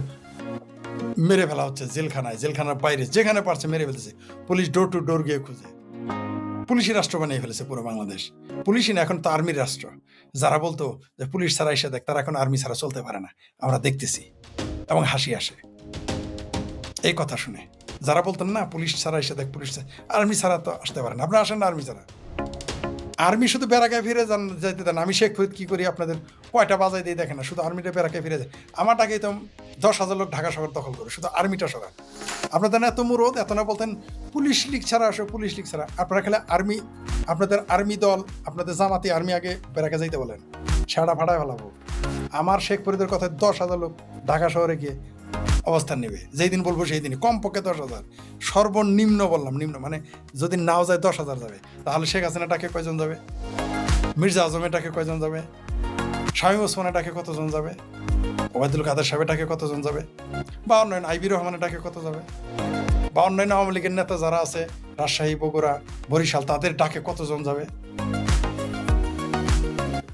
মেরে ফেলা হচ্ছে জেলখানার বাইরে, যেখানে পারছে মেরে ফেলতেছে। পুলিশ ডোর টু ডোর গিয়ে খুঁজে। পুলিশি রাষ্ট্র বানিয়ে ফেলেছে পুরো বাংলাদেশ। পুলিশই না, এখন তো আর্মির রাষ্ট্র। যারা বলতো যে পুলিশ ছাড়া এসে দেখ, তারা এখন আর্মি ছাড়া চলতে পারে না। আমরা দেখতেছি এবং হাসি আসে এই কথা শুনে। যারা বলতেন না পুলিশ ছাড়া এসে দেখ, পুলিশ আর্মি ছাড়া তো আসতে পারে না, আপনারা আসেন না আর্মি ছাড়া। আর্মি শুধু বেড়াকায় ফিরে যাইতে দেন। আমি শেখ ফরিদ কি করি আপনাদের কয়টা বাজাই দিয়ে দেখেন না, শুধু আর্মিটা বেড়াকায় ফিরে যায়। আমার টাকাই তো 10,000 লোক ঢাকা শহর দখল করে, শুধু আর্মিটা সরা। আপনাদের এত মুরদ, এত না বলতেন পুলিশ লীগ ছাড়া আসো, পুলিশ লীগ ছাড়া। আপনারা খেলে আর্মি, আপনাদের আর্মি দল, আপনাদের জামাতি আর্মি আগে বেড়াকে যাইতে বলেন, সেটা ফাটায় ফেলাবো। আমার শেখ ফরিদের কথায় 10,000 লোক ঢাকা শহরে গিয়ে অবস্থান নেবে। যেই দিন বলবো সেই দিনই, কমপক্ষে 10,000, সর্বনিম্ন বললাম, নিম্ন মানে যদি নাও যায় 10,000 যাবে। তাহলে শেখ হাসিনাটাকে কয়জন যাবে? মির্জা আজমেরটাকে কয়জন যাবে? শামীম ওসমানেরটাকে কতজন যাবে? ওবায়দুল কাদের সাহেবেরটাকে কতজন যাবে? বা অন্যান্য আইবির রহমানেরটাকে কত যাবে? বা অন্যান্য আওয়ামী লীগের নেতা যারা আছে রাজশাহী, বগুড়া, বরিশাল, তাদের ডাকে কতজন যাবে?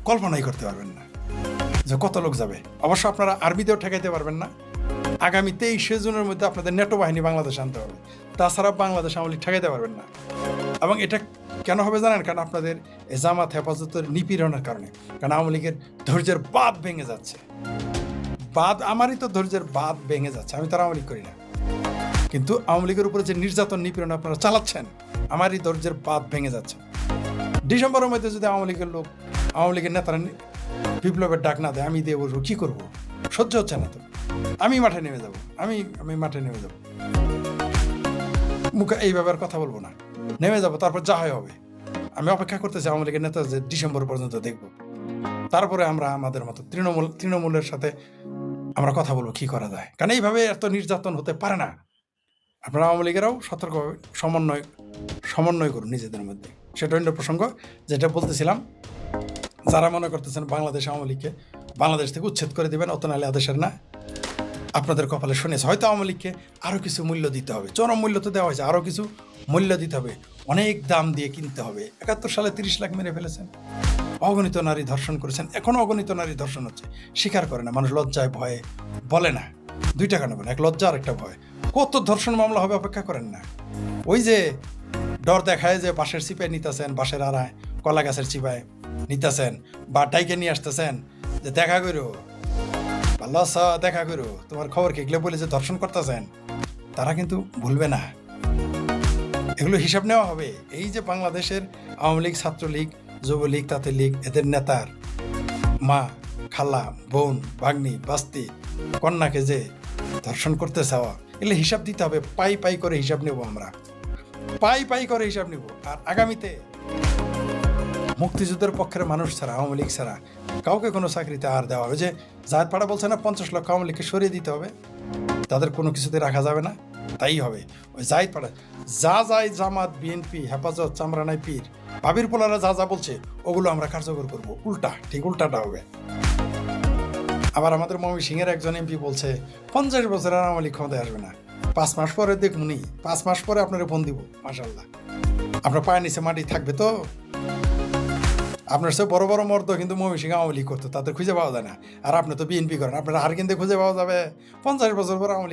কল্পনাই করতে পারবেন না যে কত লোক যাবে। অবশ্য আপনারা আর্মিতেও ঠেকাইতে পারবেন না। আগামী 23শে জুনের মধ্যে আপনাদের নেটো বাহিনী বাংলাদেশে আনতে হবে, তাছাড়া বাংলাদেশ আওয়ামী লীগ ঠেকাইতে পারবেন না। এবং এটা কেন হবে জানেন? কারণ আপনাদের এই জামাত হেফাজতের নিপীড়নের কারণে। কারণ আওয়ামী লীগের ধৈর্যের বাঁধ ভেঙে যাচ্ছে। আমারই তো ধৈর্যের বাঁধ ভেঙে যাচ্ছে, আমি তার আওয়ামী লীগ করি না। কিন্তু আওয়ামী লীগের উপরে যে নির্যাতন, নিপীড়ন আপনারা চালাচ্ছেন, আমারই ধৈর্যের বাঁধ ভেঙে যাচ্ছে। ডিসেম্বরের মধ্যে যদি আওয়ামী লীগের লোক, আওয়ামী লীগের নেতারা বিপ্লবের ডাক না দেয়, আমি দিয়ে বসবো, কী করবো? সহ্য হচ্ছে না তো। আমি মাঠে নেমে যাব, আমি মাঠে নেমে যাব, মুখে এই ব্যাপারে কথা বলবো না, নেমে যাব, তারপর যা হয় হবে। আমি অপেক্ষা করতেছি আওয়ামী লীগের নেতা যে ডিসেম্বর পর্যন্ত দেখব, তারপরে আমরা আমাদের মতো তৃণমূলের সাথে আমরা কথা বলবো কি করা যায়। কারণ এইভাবে এত নির্যাতন হতে পারে না। আপনারা আওয়ামী লীগেরাও সতর্কভাবে সমন্বয় করুন নিজেদের মধ্যে। সেটা অন্য প্রসঙ্গ। যেটা বলতেছিলাম, যারা মনে করতেছেন বাংলাদেশ আওয়ামী লীগকে বাংলাদেশ থেকে উচ্ছেদ করে দেবেন, অত নাহলে আদেশের না, আপনাদের কপালে শুনেছে। হয়তো আওয়ামী লীগকে আরও কিছু মূল্য দিতে হবে, চরম মূল্য তো দেওয়া হয়েছে, আরও কিছু মূল্য দিতে হবে, অনেক দাম দিয়ে কিনতে হবে। 71 সালে 30 লাখ মেরে ফেলেছেন, অগণিত নারী ধর্ষণ করেছেন, এখনও অগণিত নারী ধর্ষণ হচ্ছে, স্বীকার করে না মানুষ, লজ্জায় ভয়ে বলে না। 2টা কারণ, এক লজ্জা আর একটা ভয়। কত ধর্ষণ মামলা হবে অপেক্ষা করেন না। ওই যে ডর দেখায় যে বাঁশের চিপায় নিতেছেন, বাঁশের আড়ায় কলা গাছের চিপায় নিতেছেন, বা ডাইকে নিয়ে আসতেছেন যে দেখা করো, ভালো আছো, দেখা করো, তোমার খবর কি, এগুলো বলে যে ধর্ষণ করতেছেন, তারা কিন্তু ভুলবে না, এগুলো হিসাব নেওয়া হবে। এই যে বাংলাদেশের আওয়ামী লীগ, ছাত্রলীগ, যুবলীগ, তাঁতের লীগ, এদের নেতার মা, খালা, বোন, ভাগ্নি, বাস্তি, কন্যাকে যে ধর্ষণ করতে চাওয়া, এগুলো হিসাব দিতে হবে। পাই পাই করে হিসাব নেব আমরা, পাই পাই করে হিসাব নেব। আর আগামীতে মুক্তিযুদ্ধের পক্ষের মানুষ ছাড়া, আওয়ামী লীগ ছাড়া কাউকে কোনো চাকরিতে আর দেওয়া হবে। যে জায়েদ পাড়া বলছে না 50 লক্ষ আওয়ামী লীগকে সরিয়ে দিতে হবে, তাদের কোনো কিছুতে রাখা যাবে না, তাই হবে। ওই জায়েদ পাড়া যা যায়, জামাত, বিএনপি, হেফাজত, চামরানাই পীর, ভাবির পোলারা যা যা বলছে ওগুলো আমরা কার্যকর করবো, উল্টা, ঠিক উল্টাটা হবে। আবার আমাদের ময়মনসিংহের একজন এমপি বলছে 50 বছর আর আওয়ামী লীগ ক্ষমতায় আসবে না, 5 মাস পরে দেখুনি, 5 মাস পরে আপনারা ফোন দিব, মাশাল্লাহ, আপনার পায়ের নিচে মাটি থাকবে তো। আপনার সে বড় বড় মর্দ কিন্তু ময়মনসিংহ আওয়ামী লীগ করতো, তাদের খুঁজে পাওয়া যায় না। আর আপনি তো বিএনপি করেন, আপনারা হার কিনতে খুঁজে পাওয়া যাবে। 50 বছর পর আওয়ামী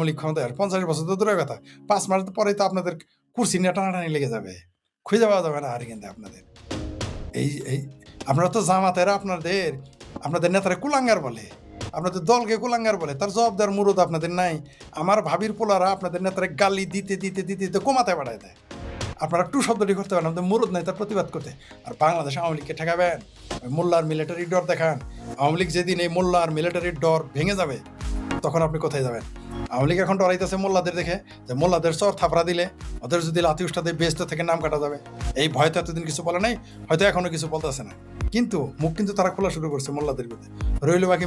লীগ ক্ষমতায়, 50 বছর তো দূরের কথা, 5 মাস পরে তো আপনাদের কুর্সি নিয়ে টানাটানি লেগে যাবে, খুঁজে পাওয়া যাবে না হার কিনতে আপনাদের। এই এই আপনারা তো জামাতেরা আপনাদের নেতারা কুলাঙ্গার বলে, আপনাদের দলকে কুলাঙ্গার বলে, তার জবাবদার মুরদ আপনাদের নাই। আমার ভাবির পোলারা আপনাদের নেতারা গালি দিতে দিতে দিতে দিতে কমাতে বাড়ায় দেয়। আপনারা একটু শব্দটি করতে পারেন, আমাদের মুরদ নাই তার প্রতিবাদ করতে। আর বাংলাদেশ আওয়ামী লীগকে ঠেকাবেন, মোল্লার মিলিটারি ডর দেখান। আওয়ামী লীগ যেদিন এই মোল্লার মিলিটারির ডর ভেঙে যাবে, তখন আপনি কোথায় যাবেন? আওয়ামী লীগ এখন ডরাইতেছে মোল্লাদের দেখে, যে মোল্লাদের চর থাপড়া দিলে ওদের যদি লাথি উষ্টাতে বেস্ত থেকে নাম কাটা যাবে। এই ভয়তো এতদিন কিছু বলে নাই, হয়তো এখনো কিছু বলতেছে না, কিন্তু মুখ কিন্তু তারা খোলা শুরু করছে মোল্লাদের বিরুদ্ধে। রইল বাকি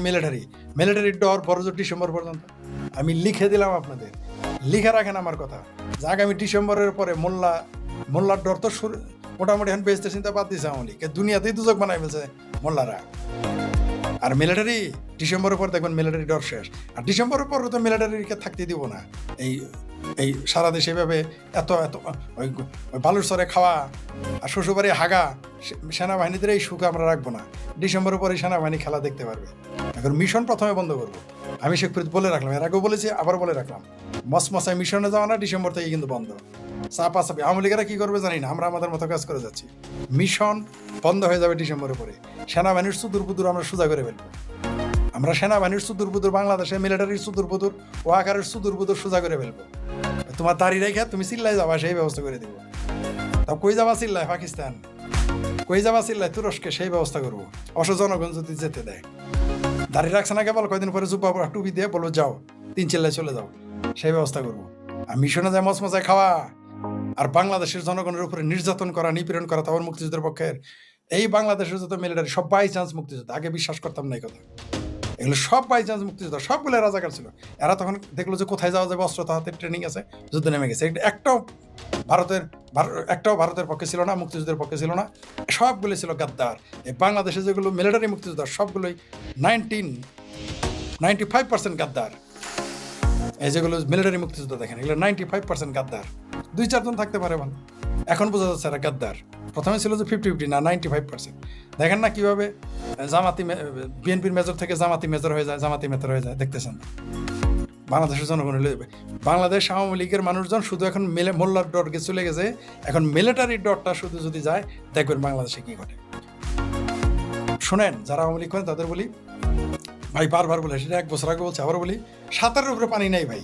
মিলিটারির ডর বড়জোর ডিসেম্বর পর্যন্ত। আমি লিখে দিলাম আপনাদের, লিখে রাখেন আমার কথা, যে আগামী ডিসেম্বরের পরে মোল্লার ডর তো মোটামুটি এখন বেস্তের চিন্তা বাদ দিয়েছে আওয়ামী লীগ, দুনিয়াতেই দুজক বানাই ফেলছে মোল্লারা। আর মিলিটারি ডিসেম্বরের পর দেখবেন মিলিটারি ডর শেষ। আর ডিসেম্বরের পর তো মিলিটারিকে থাকতে দিব না। এই সারা দেশে এভাবে এত ওই বালুর চরে খাওয়া আর শ্বশুরবাড়ি হাগা সেনাবাহিনীদের এই সুখ আমরা রাখবো না। ডিসেম্বরের পরে সেনাবাহিনী খেলা দেখতে পারবে। এখন মিশন প্রথমে বন্ধ করবো। আমি শেখপুরিতে বলে রাখলাম, এর আগেও বলেছি, আবার বলে রাখলাম, মসমসায় মিশনে যাওয়া না, ডিসেম্বর থেকে কিন্তু বন্ধ। চাপাচাপি আওয়ামী লীগেরা কি করবে জানি না, আমরা আমাদের মতো কাজ করে যাচ্ছি। মিশন বন্ধ হয়ে যাবে ডিসেম্বরের পরে। সেনাবাহিনীর সুদূর আমরা সোজা করে ফেলবো। আমরা সেনাবাহিনীর সুদূর বাংলাদেশে মিলিটারির সুদূর ও আকারের সুদূর সোজা করে ফেলবো। তোমার দাঁড়িয়ে রেখে তুমি চিল্লাই যাবা, সেই ব্যবস্থা করে দিব। তা কই যাবা চিল্লায় পাকিস্তান, কই যাবা চিল্লায় তুরস্কে, সেই ব্যবস্থা করবো। অবশ্য জনগণ যদি যেতে দেয়, দাঁড়িয়ে রাখছে না কেবল, কয়দিন পরে জুব্বা টুপি দিয়ে বলবো যাও, 3 চিল্লায় চলে যাও, সেই ব্যবস্থা করবো। আর মিশনে যায় মচমচায় খাওয়া আর বাংলাদেশের জনগণের উপরে নির্যাতন করা, নিপীড়ন করা, তারপর মুক্তিযুদ্ধের পক্ষের এই বাংলাদেশের যত মিলিটারি সব বাই চান্স মুক্তিযুদ্ধ। আগে বিশ্বাস করতাম না এই কথা, এগুলো সব বাই চান্স মুক্তিযুদ্ধ, সবগুলো রাজাকার ছিল। এরা তখন দেখলো যে কোথায় যাওয়া যাবে, অস্ত্র হাতে ট্রেনিং আছে, যুদ্ধ নেমে গেছে। একটাও ভারতের পক্ষে ছিল না, মুক্তিযুদ্ধের পক্ষে ছিল না, সবগুলো ছিল গাদ্দার। এই বাংলাদেশে যেগুলো মিলিটারি মুক্তিযুদ্ধ সবগুলোই 95% গাদ্দার। এই যেগুলো মিলিটারি মুক্তিযুদ্ধ দেখেন, এগুলো 95% গাদ্দার। 2-4 জন থাকতে পারে ভালো, এখন বোঝা যাচ্ছে এরা গাদ্দার। প্রথমে ছিল যে 50-50, না 95%। দেখেন না কিভাবে বিএনপির মেজর থেকে জামাতি মেজর হয়ে যায়, জামাতি মেজর হয়ে যায়, দেখতেছেন। বাংলাদেশের জনগণ বাংলাদেশ আওয়ামী লীগের মানুষজন শুধু এখন মোল্লার ডরকে চলে গেছে, এখন মিলিটারি ডরটা শুধু যদি যায়, দেখবেন বাংলাদেশে কি ঘটে। শোনেন, যারা আওয়ামী লীগ করেন তাদের বলি, ভাই বারবার বলে, সেটা 1 বছর আগে বলছে, আবার বলি, সাঁতারের উপরে পানি নাই ভাই।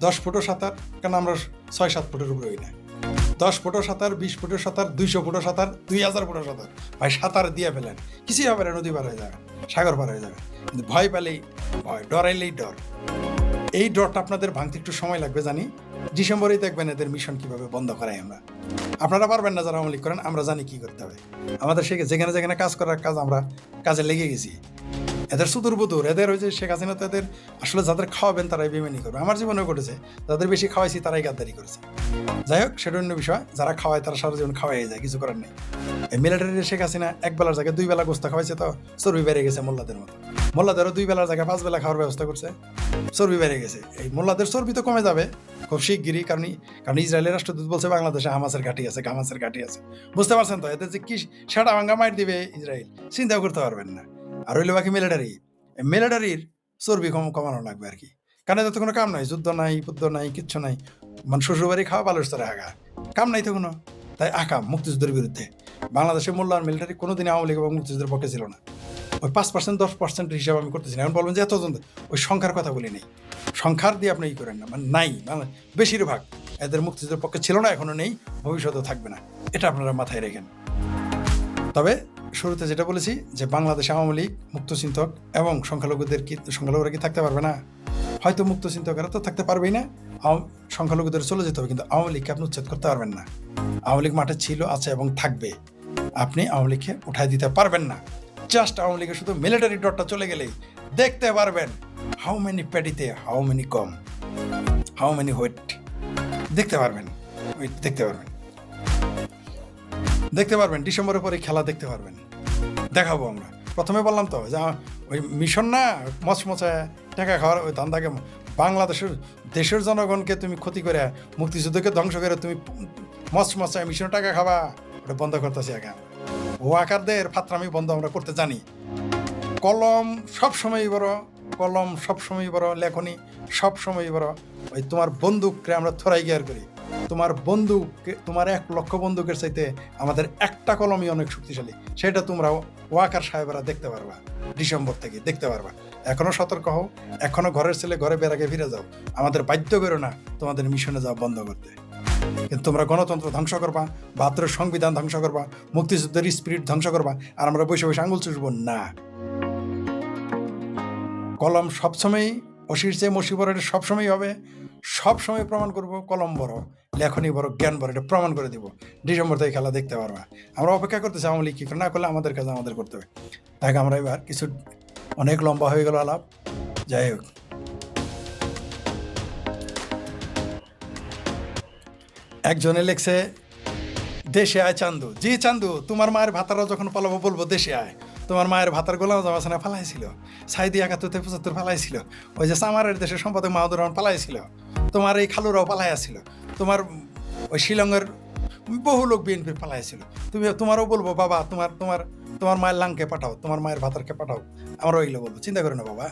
10 ফুটও সাঁতার, কারণ আমরা 6-7 ফুটের উপরে হই না। 10 ফুটও সাঁতার, 20 ফুটের সাঁতার, 200 ফুটও সাঁতার, 2000 ফুটও সাঁতার, ভাই সাঁতার দিয়ে ফেলেন, কিছুই হবে না, নদী পার হয়ে যাবে, সাগর পার হয়ে যাবে। কিন্তু ভয় পেলেই ভয়, ডরাইলেই ডর। এই ডরটা আপনাদের ভাঙতে একটু সময় লাগবে জানি। ডিসেম্বরেই দেখবেন এদের মিশন কিভাবে বন্ধ করাই আমরা। আপনারা পারবেন না যারা আওয়ামী লীগ করেন, আমরা জানি কি করতে হবে। আমাদের যেখানে কাজ করার কাজ, আমরা কাজে লেগে গেছি। এদের সুদূর বুদুর, এদের ওই যে শেখ হাসিনা তো এদের আসলে যাদের খাওয়াবেন তারাই বেমানি করবে। আমার জীবনেও ঘটেছে, যাদের বেশি খাওয়াইছি তারাই গাদ্দারি করেছে। যাই হোক, সেটা অন্য বিষয়। যারা খাওয়ায় তারা সারা জীবন খাওয়াই যায়, কিছু করার নেই। এই মিলিটারির শেখ হাসিনা এক বেলার জায়গায় 2 বেলা গোস্তা খাওয়াইছে, তো চর্বি বেড়ে গেছে মোল্লাদের মতো। মোল্লাদেরও 2 বেলার জায়গায় 5 বেলা খাওয়ার ব্যবস্থা করছে, চর্বি বেড়ে গেছে। এই মোল্লাদের চর্বি তো কমে যাবে খুব শিগগিরই, কারণ ইসরায়েলের রাষ্ট্রদূত বলছে বাংলাদেশে হামাসের ঘাঁটি আছে, গামাসের ঘাঁটি আছে। বুঝতে পারছেন তো, এদের যে কি সেটা ভাঙ্গা মার দিবে ইসরায়েল, চিন্তাও করতে পারবেন না। আর হইলে বাকি মিলিটারির চর্বি কমানো লাগবে আর কি, কারণ এদের তো কোনো কাম নাই, যুদ্ধ নাই, বুদ্ধ নাই, কিচ্ছু নাই। মানে শ্বশুরবাড়ি খাওয়া, বালুচরে হাগা, কাম নাই তো কোনো। তাই আকাম মুক্তিযুদ্ধের বিরুদ্ধে। বাংলাদেশের মূল্যায়ন মিলিটারি কোনোদিন আওয়ামী লীগ এবং মুক্তিযুদ্ধের পক্ষে ছিল না। ওই 5% 10% হিসাবে আমি করতেছি না। এখন বলবেন যে এতজন, ওই সংখ্যার কথা বলি নেই, সংখ্যার দিয়ে আপনি ই করেন না, মানে নাই, মানে বেশিরভাগ এদের মুক্তিযুদ্ধের পক্ষে ছিল না, এখনো নেই, ভবিষ্যতেও থাকবে না। এটা আপনারা মাথায় রেখেন। তবে শুরুতে যেটা বলেছি যে বাংলাদেশ আওয়ামী লীগ, মুক্তচিন্তক এবং সংখ্যালঘুরা কি থাকতে পারবে না? হয়তো মুক্তচিন্তকেরা তো থাকতে পারবেই না, সংখ্যালঘুদের চলে যেতে হবে, কিন্তু আওয়ামী লীগকে আপনি উচ্ছেদ করতে পারবেন না। আওয়ামী লীগ মাঠে ছিল, আছে এবং থাকবে। আপনি আওয়ামী লীগকে উঠাই দিতে পারবেন না। জাস্ট আওয়ামী লীগের শুধু মিলিটারি ডটটা চলে গেলেই দেখতে পারবেন হাউ মেনি প্যাডিতে how many corn, how many wheat দেখতে পারবেন। দেখতে পারবেন ডিসেম্বরের পরে খেলা দেখতে পারবেন, দেখাবো আমরা। প্রথমে বললাম তো যে ওই মিশন না, মচমচায় টাকা খাওয়ার ওই ধান্দাকে, দেশের জনগণকে তুমি ক্ষতি করে, মুক্তিযুদ্ধকে ধ্বংস করে তুমি মচমচায় মিশনে টাকা খাবা, ওটা বন্ধ করতেছি আগে। ওয়াকারদের ফাত্রামি বন্ধ আমরা করতে জানি। কলম সবসময়ই বড়, লেখনী সবসময়ই বড়। ওই তোমার বন্দুককে আমরা থরাই গিয়ার করি, তোমার 1 লক্ষ বন্দুকের চাইতে আমাদের একটা কলমই অনেক শক্তিশালী। সেটা তোমরা ওয়াকার সাহেবরা দেখতে পারবা, ডিসেম্বর থেকে দেখতে পারবা। এখনো সতর্ক হও, এখনো ঘরের ছেলে ঘরে বেড়াকে ফিরে যাও। আমাদের বাধ্য করো না তোমাদের মিশনে যাওয়া বন্ধ করতে। কিন্তু তোমরা গণতন্ত্র ধ্বংস করবা, 72 সংবিধান ধ্বংস করবা, মুক্তিযুদ্ধের স্পিরিট ধ্বংস করবা, আর আমরা বসে বসে আঙুল চুষবো না। কলম সবসময় অসির চেয়ে মসি বড়, এটা সবসময় হবে, সবসময় প্রমাণ করবো। কলম বড়, লেখনী বড়, জ্ঞান বড়, এটা প্রমাণ করে দিব। ডিসেম্বর থেকে খেলা দেখতে পারবা। আমরা অপেক্ষা করতেছি আওয়ামী লীগ কী করে, না করলে আমাদের কাজ আমাদের করতে হবে। তাই আমরা এবার কিছু, অনেক লম্বা হয়ে গেল আলাপ। যাই হোক, একজনে লেখছে দেশে আয় চান্দু। জি চান্দু, তোমার মায়ের ভাতারা যখন পালাবো বলবো দেশে আয়। তোমার মায়ের ভাতার গোলাম জামাসানা ফালাইছিল, সাইদি 71-75 ফালাইছিল, ওই যে সামারের দেশের সম্পাদক মাহমুদুর রহমান পালাইছিল, তোমার এই খালুরাও পালাইছিল, তোমার ওই শিলংয়ের বহু লোক বিএনপির পালাইছিল। তোমারও বলবো বাবা, তোমার মায়ের লাংকে পাঠাও, তোমার মায়ের ভাতারকে পাঠাও। আমরা ওইগুলো বলবো, চিন্তা করে না বাবা,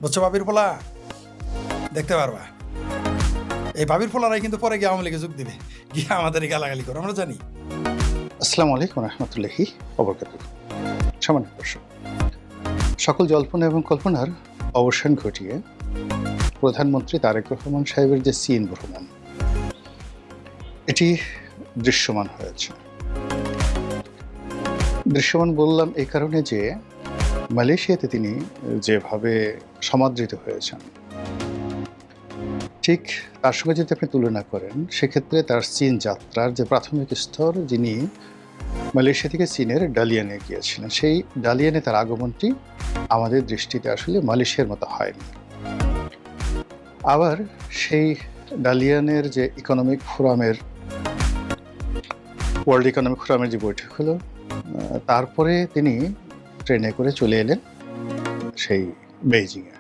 বুঝছো? বাবির পোলা দেখতে পারবা। এই বাবির পোলারাই কিন্তু পরে গিয়ে আওয়ামী লীগে যোগ দিবে, গিয়ে আমাদের গালাগালি করো, আমরা জানি। আসসালামু আলাইকুম রহমতুল্লাহি ওয়াবারাকাতুহু। সামান্য দর্শক, সকল জল্পনা এবং কল্পনার অবসান ঘটিয়ে প্রধানমন্ত্রী তারেক রহমান সাহেবের যে চীন ভ্রমণ, এটি দৃশ্যমান হয়েছে। দৃশ্যমান বললাম এই কারণে যে মালয়েশিয়াতে তিনি যেভাবে সমাদৃত হয়েছেন, ঠিক তার সঙ্গে যদি আপনি তুলনা করেন, সেক্ষেত্রে তার চীন যাত্রার যে প্রাথমিক স্তর, যিনি মালয়েশিয়া থেকে চীনের ডালিয়ানে গিয়েছিলেন, সেই ডালিয়ানে তার আগমনটি আমাদের দৃষ্টিতে আসলে মালয়েশিয়ার মতো হয়নি। আবার সেই ডালিয়ানের যে ওয়ার্ল্ড ইকোনমিক ফোরামের যে বৈঠক হলো, তারপরে তিনি ট্রেনে করে চলে এলেন সেই বেইজিংয়ে।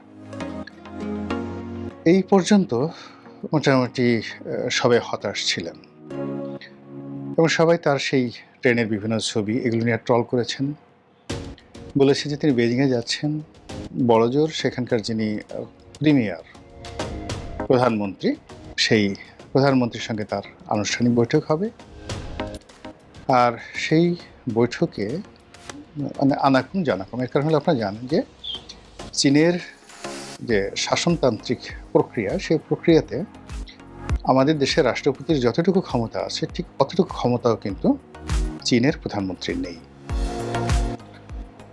এই পর্যন্ত মোটামুটি সবাই হতাশ ছিলেন এবং সবাই তার সেই ট্রেনের বিভিন্ন ছবি এগুলো নিয়ে ট্রল করেছেন, বলেছে যে তিনি বেইজিংয়ে যাচ্ছেন। বড়জোর সেখানকার যিনি প্রিমিয়ার প্রধানমন্ত্রী, সেই প্রধানমন্ত্রীর সঙ্গে তার আনুষ্ঠানিক বৈঠক হবে। আর সেই বৈঠকে মানে আনাকুম জানাকুম, এর কারণ হলো আপনারা জানেন যে চীনের যে শাসনতান্ত্রিক প্রক্রিয়া, সেই প্রক্রিয়াতে আমাদের দেশের রাষ্ট্রপতির যতটুকু ক্ষমতা আছে, ঠিক অতটুকু ক্ষমতাও কিন্তু চীনের প্রধানমন্ত্রীর নেই।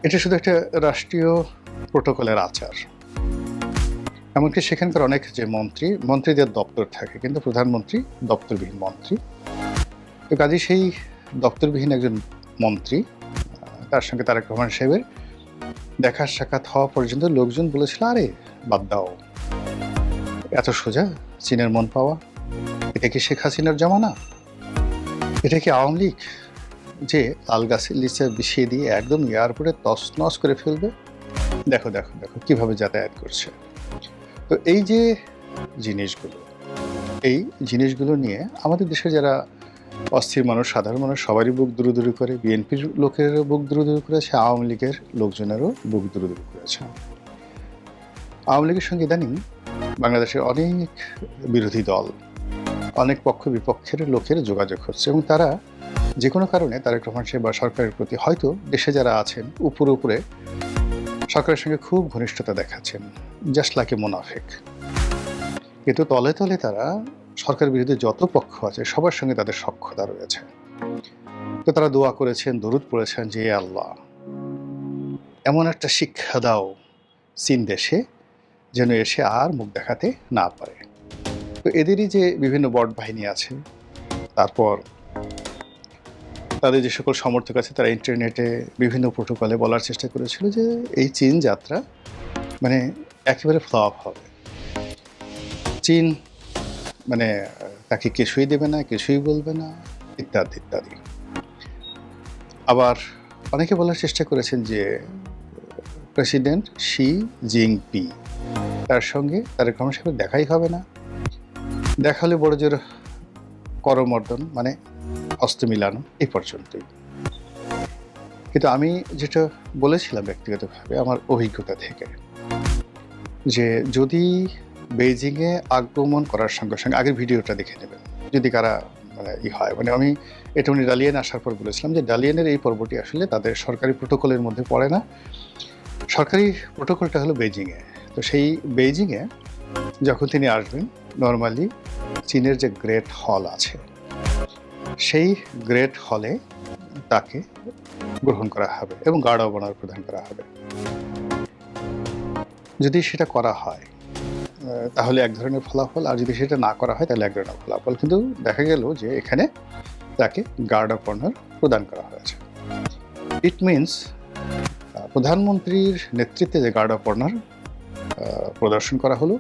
এটা শুধু একটা রাষ্ট্রীয় প্রোটোকলের আচার। এমনকি সেখানকার অনেক যে মন্ত্রীদের দপ্তর থাকে, কিন্তু প্রধানমন্ত্রী দপ্তরবিহীন মন্ত্রী। তো কাজে সেই দপ্তরবিহীন একজন মন্ত্রী, তার সঙ্গে তারেক রহমান সাহেবের দেখা সাক্ষাৎ হওয়া পর্যন্ত লোকজন বলেছিল, আরে বাদ দাও, এত সোজা চীনের মন পাওয়া? এটা কি শেখ হাসিনার জমানা? এটা কি আওয়ামী লীগ যে আলগাছের লিচে বিষিয়ে দিয়ে একদম এয়ারপোর্টে তছনছ করে ফেলবে? দেখো দেখো দেখো কিভাবে যাতায়াত করছে। তো এই যে জিনিসগুলো, এই জিনিসগুলো নিয়ে আমাদের দেশে যারা অস্থির মানুষ, সাধারণ মানুষ সবারই বুক দুরুদুরু করে। বিএনপির লোকেরও বুক দুরুদুরু করেছে, আওয়ামী লীগের লোকজনেরও বুক দুরুদুরু করেছে। আওয়ামী লীগের সঙ্গে ইদানিং বাংলাদেশের অনেক বিরোধী দল, অনেক পক্ষ বিপক্ষের লোকের যোগাযোগ হচ্ছে এবং তারা যে কোনো কারণে তারেক রহমান সাহেব বা সরকারের প্রতি, হয়তো দেশে যারা আছেন উপরে উপরে সরকারের সঙ্গে খুব ঘনিষ্ঠতা দেখাচ্ছেন, জাস্ট লাইক এ মুনাফিক, কিন্তু তলে তলে তারা সরকার বিরোধী যত পক্ষ আছে সবার সঙ্গে তাদের সখ্যতা রয়েছে। তো তারা দোয়া করেছেন, দরুদ পড়েছেন যে আল্লাহ এমন একটা শিক্ষা দাও চীন দেশে যেন এসে আর মুখ দেখাতে না পারে। তো এদেরই যে বিভিন্ন বট বাহিনী আছে, তারপর তাদের যে সকল সমর্থক আছে, তারা ইন্টারনেটে বিভিন্ন প্রোটোকলে বলার চেষ্টা করেছিল যে এই চীন যাত্রা মানে একেবারে ফ্লপ হবে, চীন মানে তাকে কিছুই দেবে না, কিছুই বলবে না, ইত্যাদি ইত্যাদি। আবার অনেকে বলার চেষ্টা করেছেন যে প্রেসিডেন্ট শি জিনপিং তার সঙ্গে তারেক রহমান সাহেবের দেখাই হবে না, দেখা হলে বড় জোর করমর্দন মানে হস্ত মিলানো, এই পর্যন্তই। কিন্তু আমি যেটা বলেছিলাম ব্যক্তিগতভাবে আমার অভিজ্ঞতা থেকে, যে যদি বেইজিংয়ে আগমন করার সঙ্গে সঙ্গে আগের ভিডিওটা দেখে নেবেন যদি কারা মানে হয়, মানে আমি এটা উনি ডালিয়ান আসার পর বলেছিলাম যে ডালিয়ানের এই পর্বটি আসলে তাদের সরকারি প্রোটোকলের মধ্যে পড়ে না, সরকারি প্রোটোকলটা হলো বেইজিংয়ে। তো সেই বেইজিংয়ে যখন তিনি আসবেন, নর্মালি চীনের যে গ্রেট হল আছে সেই গ্রেট হলে তাকে গ্রহণ করা হবে এবং গার্ড অব অনার প্রদান করা হবে। যদি সেটা করা হয় তাহলে এক ধরনের ফলাফল, আর যদি সেটা না করা হয় তাহলে এক ধরনের ফলাফল। কিন্তু দেখা গেল যে এখানে তাকে গার্ড অব অনার প্রদান করা হয়েছে। ইট মিনস প্রধানমন্ত্রীর নেতৃত্বে যে গার্ড অব অনার প্রদর্শন করা হলো,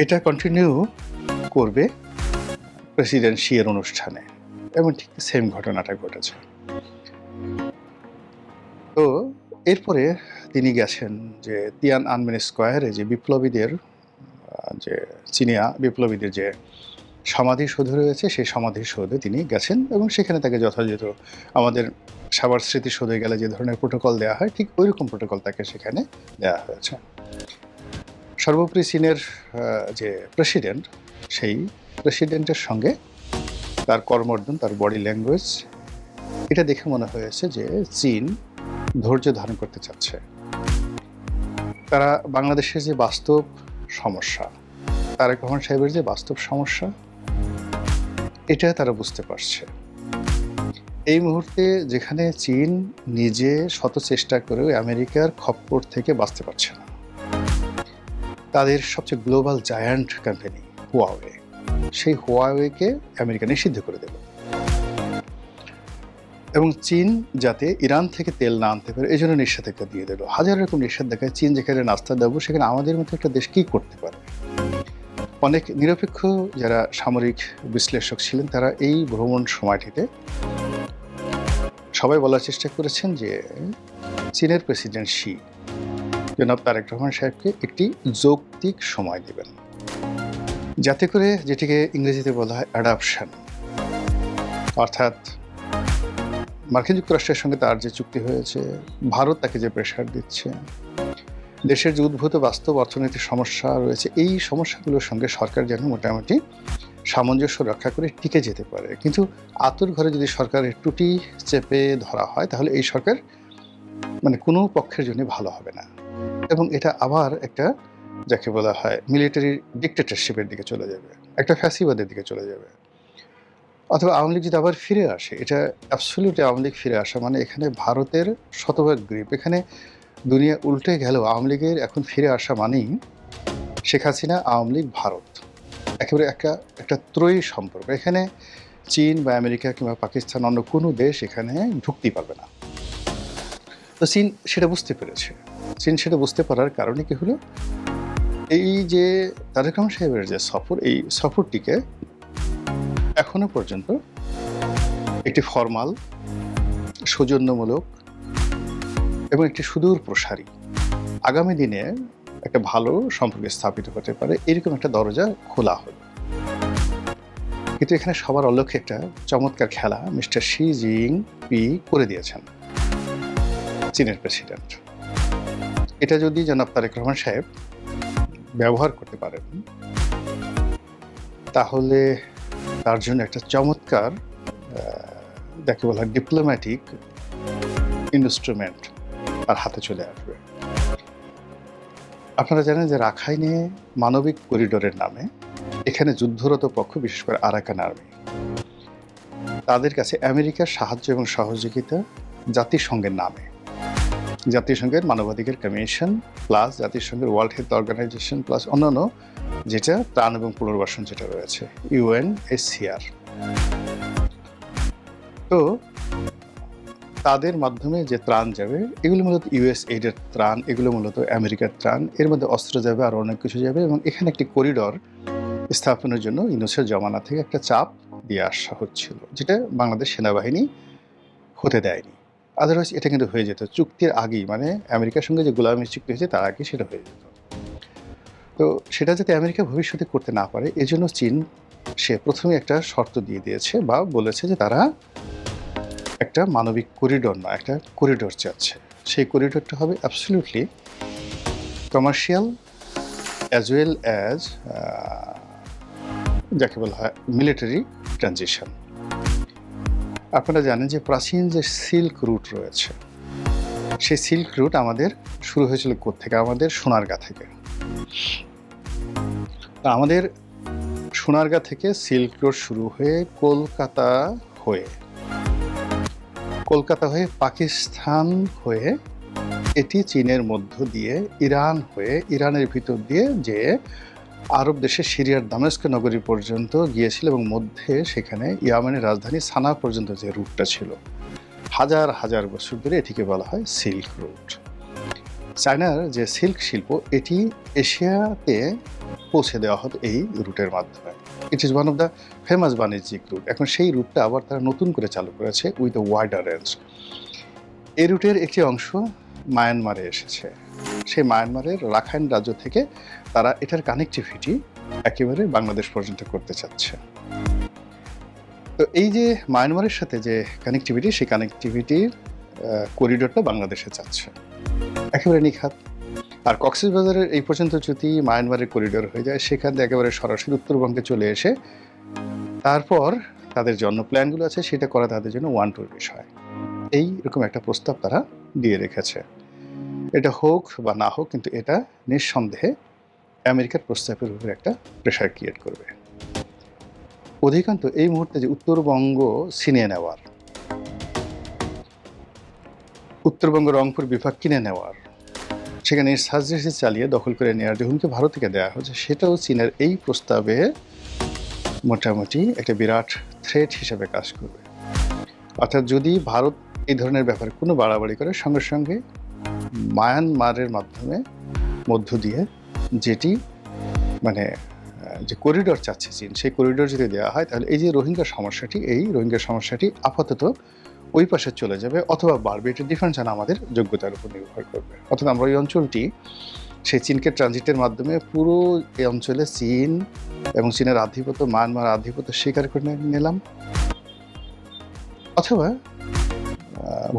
এটা কন্টিনিউ করবে প্রেসিডেন্ট শি এর অনুষ্ঠানে, এবং ঠিক সেম ঘটনাটা ঘটেছে। তো এরপরে তিনি গেছেন যে তিয়ান আনমেন স্কোয়ারে যে বিপ্লবীদের যে চীনিয়া বিপ্লবীদের যে সমাধিসৌধ রয়েছে সেই সমাধিসৌধে তিনি গেছেন এবং সেখানে তাকে যথাযথ আমাদের সাভার স্মৃতিসৌধে গেলে যে ধরনের প্রোটোকল দেওয়া হয় ঠিক ওই রকম প্রোটোকল তাকে সেখানে দেওয়া হয়েছে। সর্বোপরি চীনের যে প্রেসিডেন্ট, সেই প্রেসিডেন্টের সঙ্গে তার কর্মর্দন, তার বডি ল্যাঙ্গুয়েজ, এটা দেখে মনে হয়েছে যে চীন ধৈর্য ধারণ করতে চাচ্ছে। তারা বাংলাদেশের যে বাস্তব সমস্যা, তারেক রহমান সাহেবের যে বাস্তব সমস্যা, এটা তারা বুঝতে পারছে। এই মুহূর্তে যেখানে চীন নিজে শত চেষ্টা করেও আমেরিকার খপ্পর থেকে বাঁচতে পারছে না, তাদের সবচেয়ে গ্লোবাল জায়ান্ট কোম্পানি হুয়াওয়ে, সেই হুয়াওয়েকে আমেরিকা নিষিদ্ধ করে দেবে এবং চীন যাতে ইরান থেকে তেল না আনতে পারে এই জন্য নিষেধাজ্ঞা দিয়ে দিল। হাজার রকম নিষেধাজ্ঞায় চীন যেখানে নাস্তা দেবো, সেখানে আমাদের মতো একটা দেশ কী করতে পারে? অনেক নিরপেক্ষ যারা সামরিক বিশ্লেষক ছিলেন তারা এই ভ্রমণ সময়টিতে সবাই বলার চেষ্টা করেছেন যে চীনের প্রেসিডেন্ট শি জনাব তারেক রহমান সাহেবকে একটি যৌক্তিক সময় দেবেন, যাতে করে যেটিকে ইংরেজিতে বলা হয় অ্যাডাপশন, অর্থাৎ মার্কিন যুক্তরাষ্ট্রের সঙ্গে তার যে চুক্তি হয়েছে, ভারত তাকে যে প্রেশার দিচ্ছে, দেশের যে উদ্ভূত বাস্তব অর্থনৈতিক সমস্যা রয়েছে, এই সমস্যাগুলোর সঙ্গে সরকার যেন মোটামুটি সামঞ্জস্য রক্ষা করে টিকে যেতে পারে। কিন্তু আতুর ঘরে যদি সরকারের ত্রুটি চেপে ধরা হয় তাহলে এই সরকার মানে কোনো পক্ষের জন্য ভালো হবে না এবং এটা আবার একটা যাকে বলা হয় মিলিটারি ডিক্টেটরশিপের দিকে চলে যাবে, একটা ফ্যাসিবাদের দিকে চলে যাবে। অথবা আওয়ামী লীগ যদি আবার ফিরে আসে, এটা অ্যাবসলিউটলি আওয়ামী লীগ ফিরে আসা মানে এখানে ভারতের শতভাগ গ্রিপ, এখানে দুনিয়া উল্টে গেলেও আওয়ামী লীগের এখন ফিরে আসা মানেই শেখ হাসিনা, আওয়ামী লীগ, ভারত, একেবারে একটা ত্রয়ী সম্পর্ক। এখানে চীন বা আমেরিকা কিংবা পাকিস্তান অন্য কোনো দেশ এখানে ঢুকতেই পারবে না। তো চীন সেটা বুঝতে পেরেছে। চীন সেটা বুঝতে পারার কারণে কি হলো, এই যে তারেক রহমান সাহেবের যে সফর, এই সফরটিকে এখনো পর্যন্ত একটি ফরমাল, সৌজন্যমূলক এবং একটি সুদূর প্রসারী, আগামী দিনে একটা ভালো সম্পর্ক স্থাপিত হতে পারে এরকম একটা দরজা খোলা হলো। কিন্তু এখানে সবার অলক্ষ্যে একটা চমৎকার খেলা মিস্টার শি জিনপিং করে দিয়েছেন, চীনের প্রেসিডেন্ট। এটা যদি জনাব তারেক রহমান সাহেব ব্যবহার করতে পারেন, তাহলে তার জন্য একটা চমৎকার যাকে বলা হয় ডিপ্লোম্যাটিক ইনস্ট্রুমেন্ট তার হাতে চলে আসবে। আপনারা জানেন যে রাখাইনে মানবিক করিডোরের নামে এখানে যুদ্ধরত পক্ষ, বিশেষ করে আরাকান আর্মি, তাদের কাছে আমেরিকার সাহায্য এবং সহযোগিতা জাতিসংঘের নামে, জাতিসংঘের মানবাধিকার কমিশন প্লাস জাতিসংঘের ওয়ার্ল্ড হেলথ অর্গানাইজেশন প্লাস অন্যান্য যেটা ত্রাণ এবং পুনর্বাসন যেটা রয়েছে UNHCR, তো তাদের মাধ্যমে যে ত্রাণ যাবে এগুলো মূলত USAID-এর ত্রাণ, এগুলো মূলত আমেরিকার ত্রাণ, এর মধ্যে অস্ত্র যাবে আর অনেক কিছু যাবে। এবং এখানে একটি করিডর স্থাপনের জন্য ইউনূসের জমানা থেকে একটা চাপ দিয়ে আসা হচ্ছিল, যেটা বাংলাদেশ সেনাবাহিনী হতে দেয়নি। আদারওয়াইজ এটা কিন্তু হয়ে যেত চুক্তির আগেই, মানে আমেরিকার সঙ্গে যে গোলামি চুক্তি হয়েছে তার আগে সেটা হয়ে যেত। তো সেটা যাতে আমেরিকা ভবিষ্যতে করতে না পারে এজন্য চীন সে প্রথমে একটা শর্ত দিয়ে দিয়েছে বা বলেছে যে তারা একটা মানবিক করিডোর নয়, একটা করিডোর চাচ্ছে। সেই করিডোরটা হবে absolutely commercial as well as যাকে বলা হয় মিলিটারি ট্রানজিশন। আপনারা জানেন যে প্রাচীন যে সিল্ক রুট রয়েছে, সেই সিল্ক রুট আমাদের শুরু হয়েছিল কোত্থেকে? আমাদের সোনারগাঁ থেকে। আমাদের সোনারগাঁ থেকে সিল্ক রুট শুরু হয়ে কলকাতা হয়ে পাকিস্তান হয়ে এটি চীনের মধ্য দিয়ে ইরান হয়ে ইরানের ভিতর দিয়ে যে আরব দেশে সিরিয়ার দামেস্ক নগরী পর্যন্ত গিয়েছিল এবং মধ্যে সেখানে ইয়ামেনের রাজধানী সানা পর্যন্ত যে রুটটা ছিল, হাজার হাজার বছর ধরে এটিকে বলা হয় সিল্ক রুট। চায়নার যে সিল্ক শিল্প এটি এশিয়াতে পৌঁছে দেওয়া হতো এই রুটের মাধ্যমে। It is one of the famous বাণিজ্যিক রুট। এখন সেই রুটটা আবার তারা নতুন করে চালু করেছে উইথ এ ওয়াইডার রেঞ্জ। এই রুটের একটি অংশ মায়ানমারে এসেছে। সেই মায়ানমারের রাখাইন রাজ্য থেকে তারা এটার কানেক্টিভিটি একেবারে বাংলাদেশ পর্যন্ত করতে চাচ্ছে। তো এই যে মায়ানমারের সাথে যে কানেক্টিভিটি, সেই কানেক্টিভিটির করিডোরটা বাংলাদেশে চাচ্ছে একেবারে নিখাত। আর কক্সবাজারের এই পর্যন্ত যদি মায়ানমারের করিডোর হয়ে যায়, সেখান থেকে একেবারে সরাসরি উত্তরবঙ্গে চলে এসে তারপর তাদের জন্য প্ল্যানগুলো আছে সেটা করা তাদের জন্য ওয়ান-টুর বিষয়। এইরকম একটা প্রস্তাব তারা দিয়ে রেখেছে। এটা হোক বা না হোক, কিন্তু এটা নিঃসন্দেহে আমেরিকার প্রস্তাবের উপরে একটা প্রেশার ক্রিয়েট করবে। অধিকান্ত এই মুহূর্তে যে উত্তরবঙ্গ ছিনিয়ে নেওয়ার, উত্তরবঙ্গ রংপুর বিভাগ কিনে নেওয়ার, সেখানে সার্জারি চালিয়ে দখল করে নেওয়ার যে হুমকি ভারত থেকে দেওয়া হয়েছে, সেটাও চীনের এই প্রস্তাবে মোটামুটি একটা বিরাট থ্রেট হিসেবে কাজ করবে। অর্থাৎ যদি ভারত এই ধরনের ব্যাপারে কোনো বাড়াবাড়ি করে, সঙ্গে সঙ্গে মায়ানমারের মাধ্যমে মধ্য দিয়ে যেটি মানে যে করিডোর চাচ্ছে চীন, সেই করিডোর যদি দেওয়া হয় তাহলে এই যে রোহিঙ্গা সমস্যাটি আপাতত ওই পাশে চলে যাবে অথবা বাড়বে। এটা ডিফারেন্স না আমাদের যোগ্যতার উপর নির্ভর করবে। অর্থাৎ আমরা ওই অঞ্চলটি সেই চীনকে ট্রানজিটের মাধ্যমে পুরো এই অঞ্চলে চীন এবং চীনের আধিপত্য, মায়ানমার আধিপত্য স্বীকার করে নিলাম, অথবা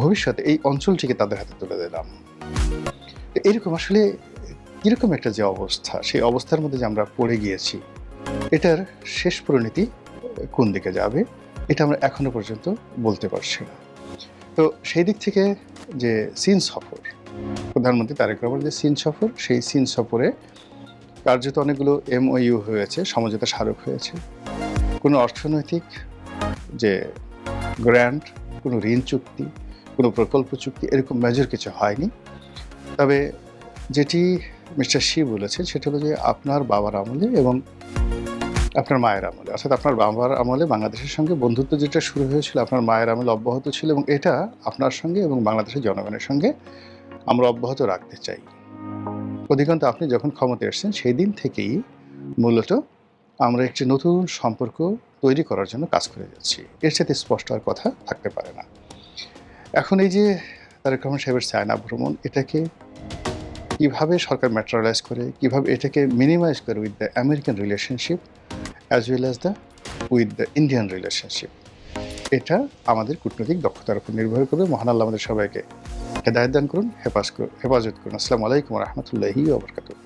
ভবিষ্যতে এই অঞ্চলটিকে তাদের হাতে তুলে দিলাম। এরকম আসলে কীরকম একটা যে অবস্থা, সেই অবস্থার মধ্যে যে আমরা পড়ে গিয়েছি, এটার শেষ পরিণতি কোন দিকে যাবে এটা আমরা এখনো পর্যন্ত বলতে পারছি না। তো সেই দিক থেকে যে চীন সফর, প্রধানমন্ত্রী তারেক রহমানের যে চীন সফর, সেই চীন সফরে কার্যত অনেকগুলো MOU হয়েছে, সমঝোতা স্মারক হয়েছে। কোনো অর্থনৈতিক যে গ্র্যান্ট, কোনো ঋণ চুক্তি, কোনো প্রকল্প চুক্তি এরকম মেজর কিছু হয়নি। তবে যেটি মিস্টার শি বলেছেন সেটা হলো যে আপনার বাবার আমলে এবং আপনার মায়ের আমলে, অর্থাৎ আপনার বাবার আমলে বাংলাদেশের সঙ্গে বন্ধুত্ব যেটা শুরু হয়েছিল আপনার মায়ের আমলে অব্যাহত ছিল, এবং এটা আপনার সঙ্গে এবং বাংলাদেশের জনগণের সঙ্গে আমরা অব্যাহত রাখতে চাই। অধিকন্তু আপনি যখন ক্ষমতায় এসেছেন সেই দিন থেকেই মূলত আমরা একটি নতুন সম্পর্ক তৈরি করার জন্য কাজ করে যাচ্ছি। এর সাথে স্পষ্ট আর কথা থাকতে পারে না। এখন এই যে তারেক রহমান সাহেবের চায়না ভ্রমণ, এটাকে কিভাবে সরকার ম্যাটেরিয়ালাইজ করে, কিভাবে এটাকে মিনিমাইজ করে with the American relationship as well as the with the Indian relationship, এটা আমাদের কূটনৈতিক দক্ষতার উপর নির্ভর করবে। মহান আল্লাহ আমাদের সবাইকে হেদায়েত দান করুন, হেফাজত করুন। আসসালামু আলাইকুম ওয়া রাহমাতুল্লাহি ওয়া বারাকাতুহু।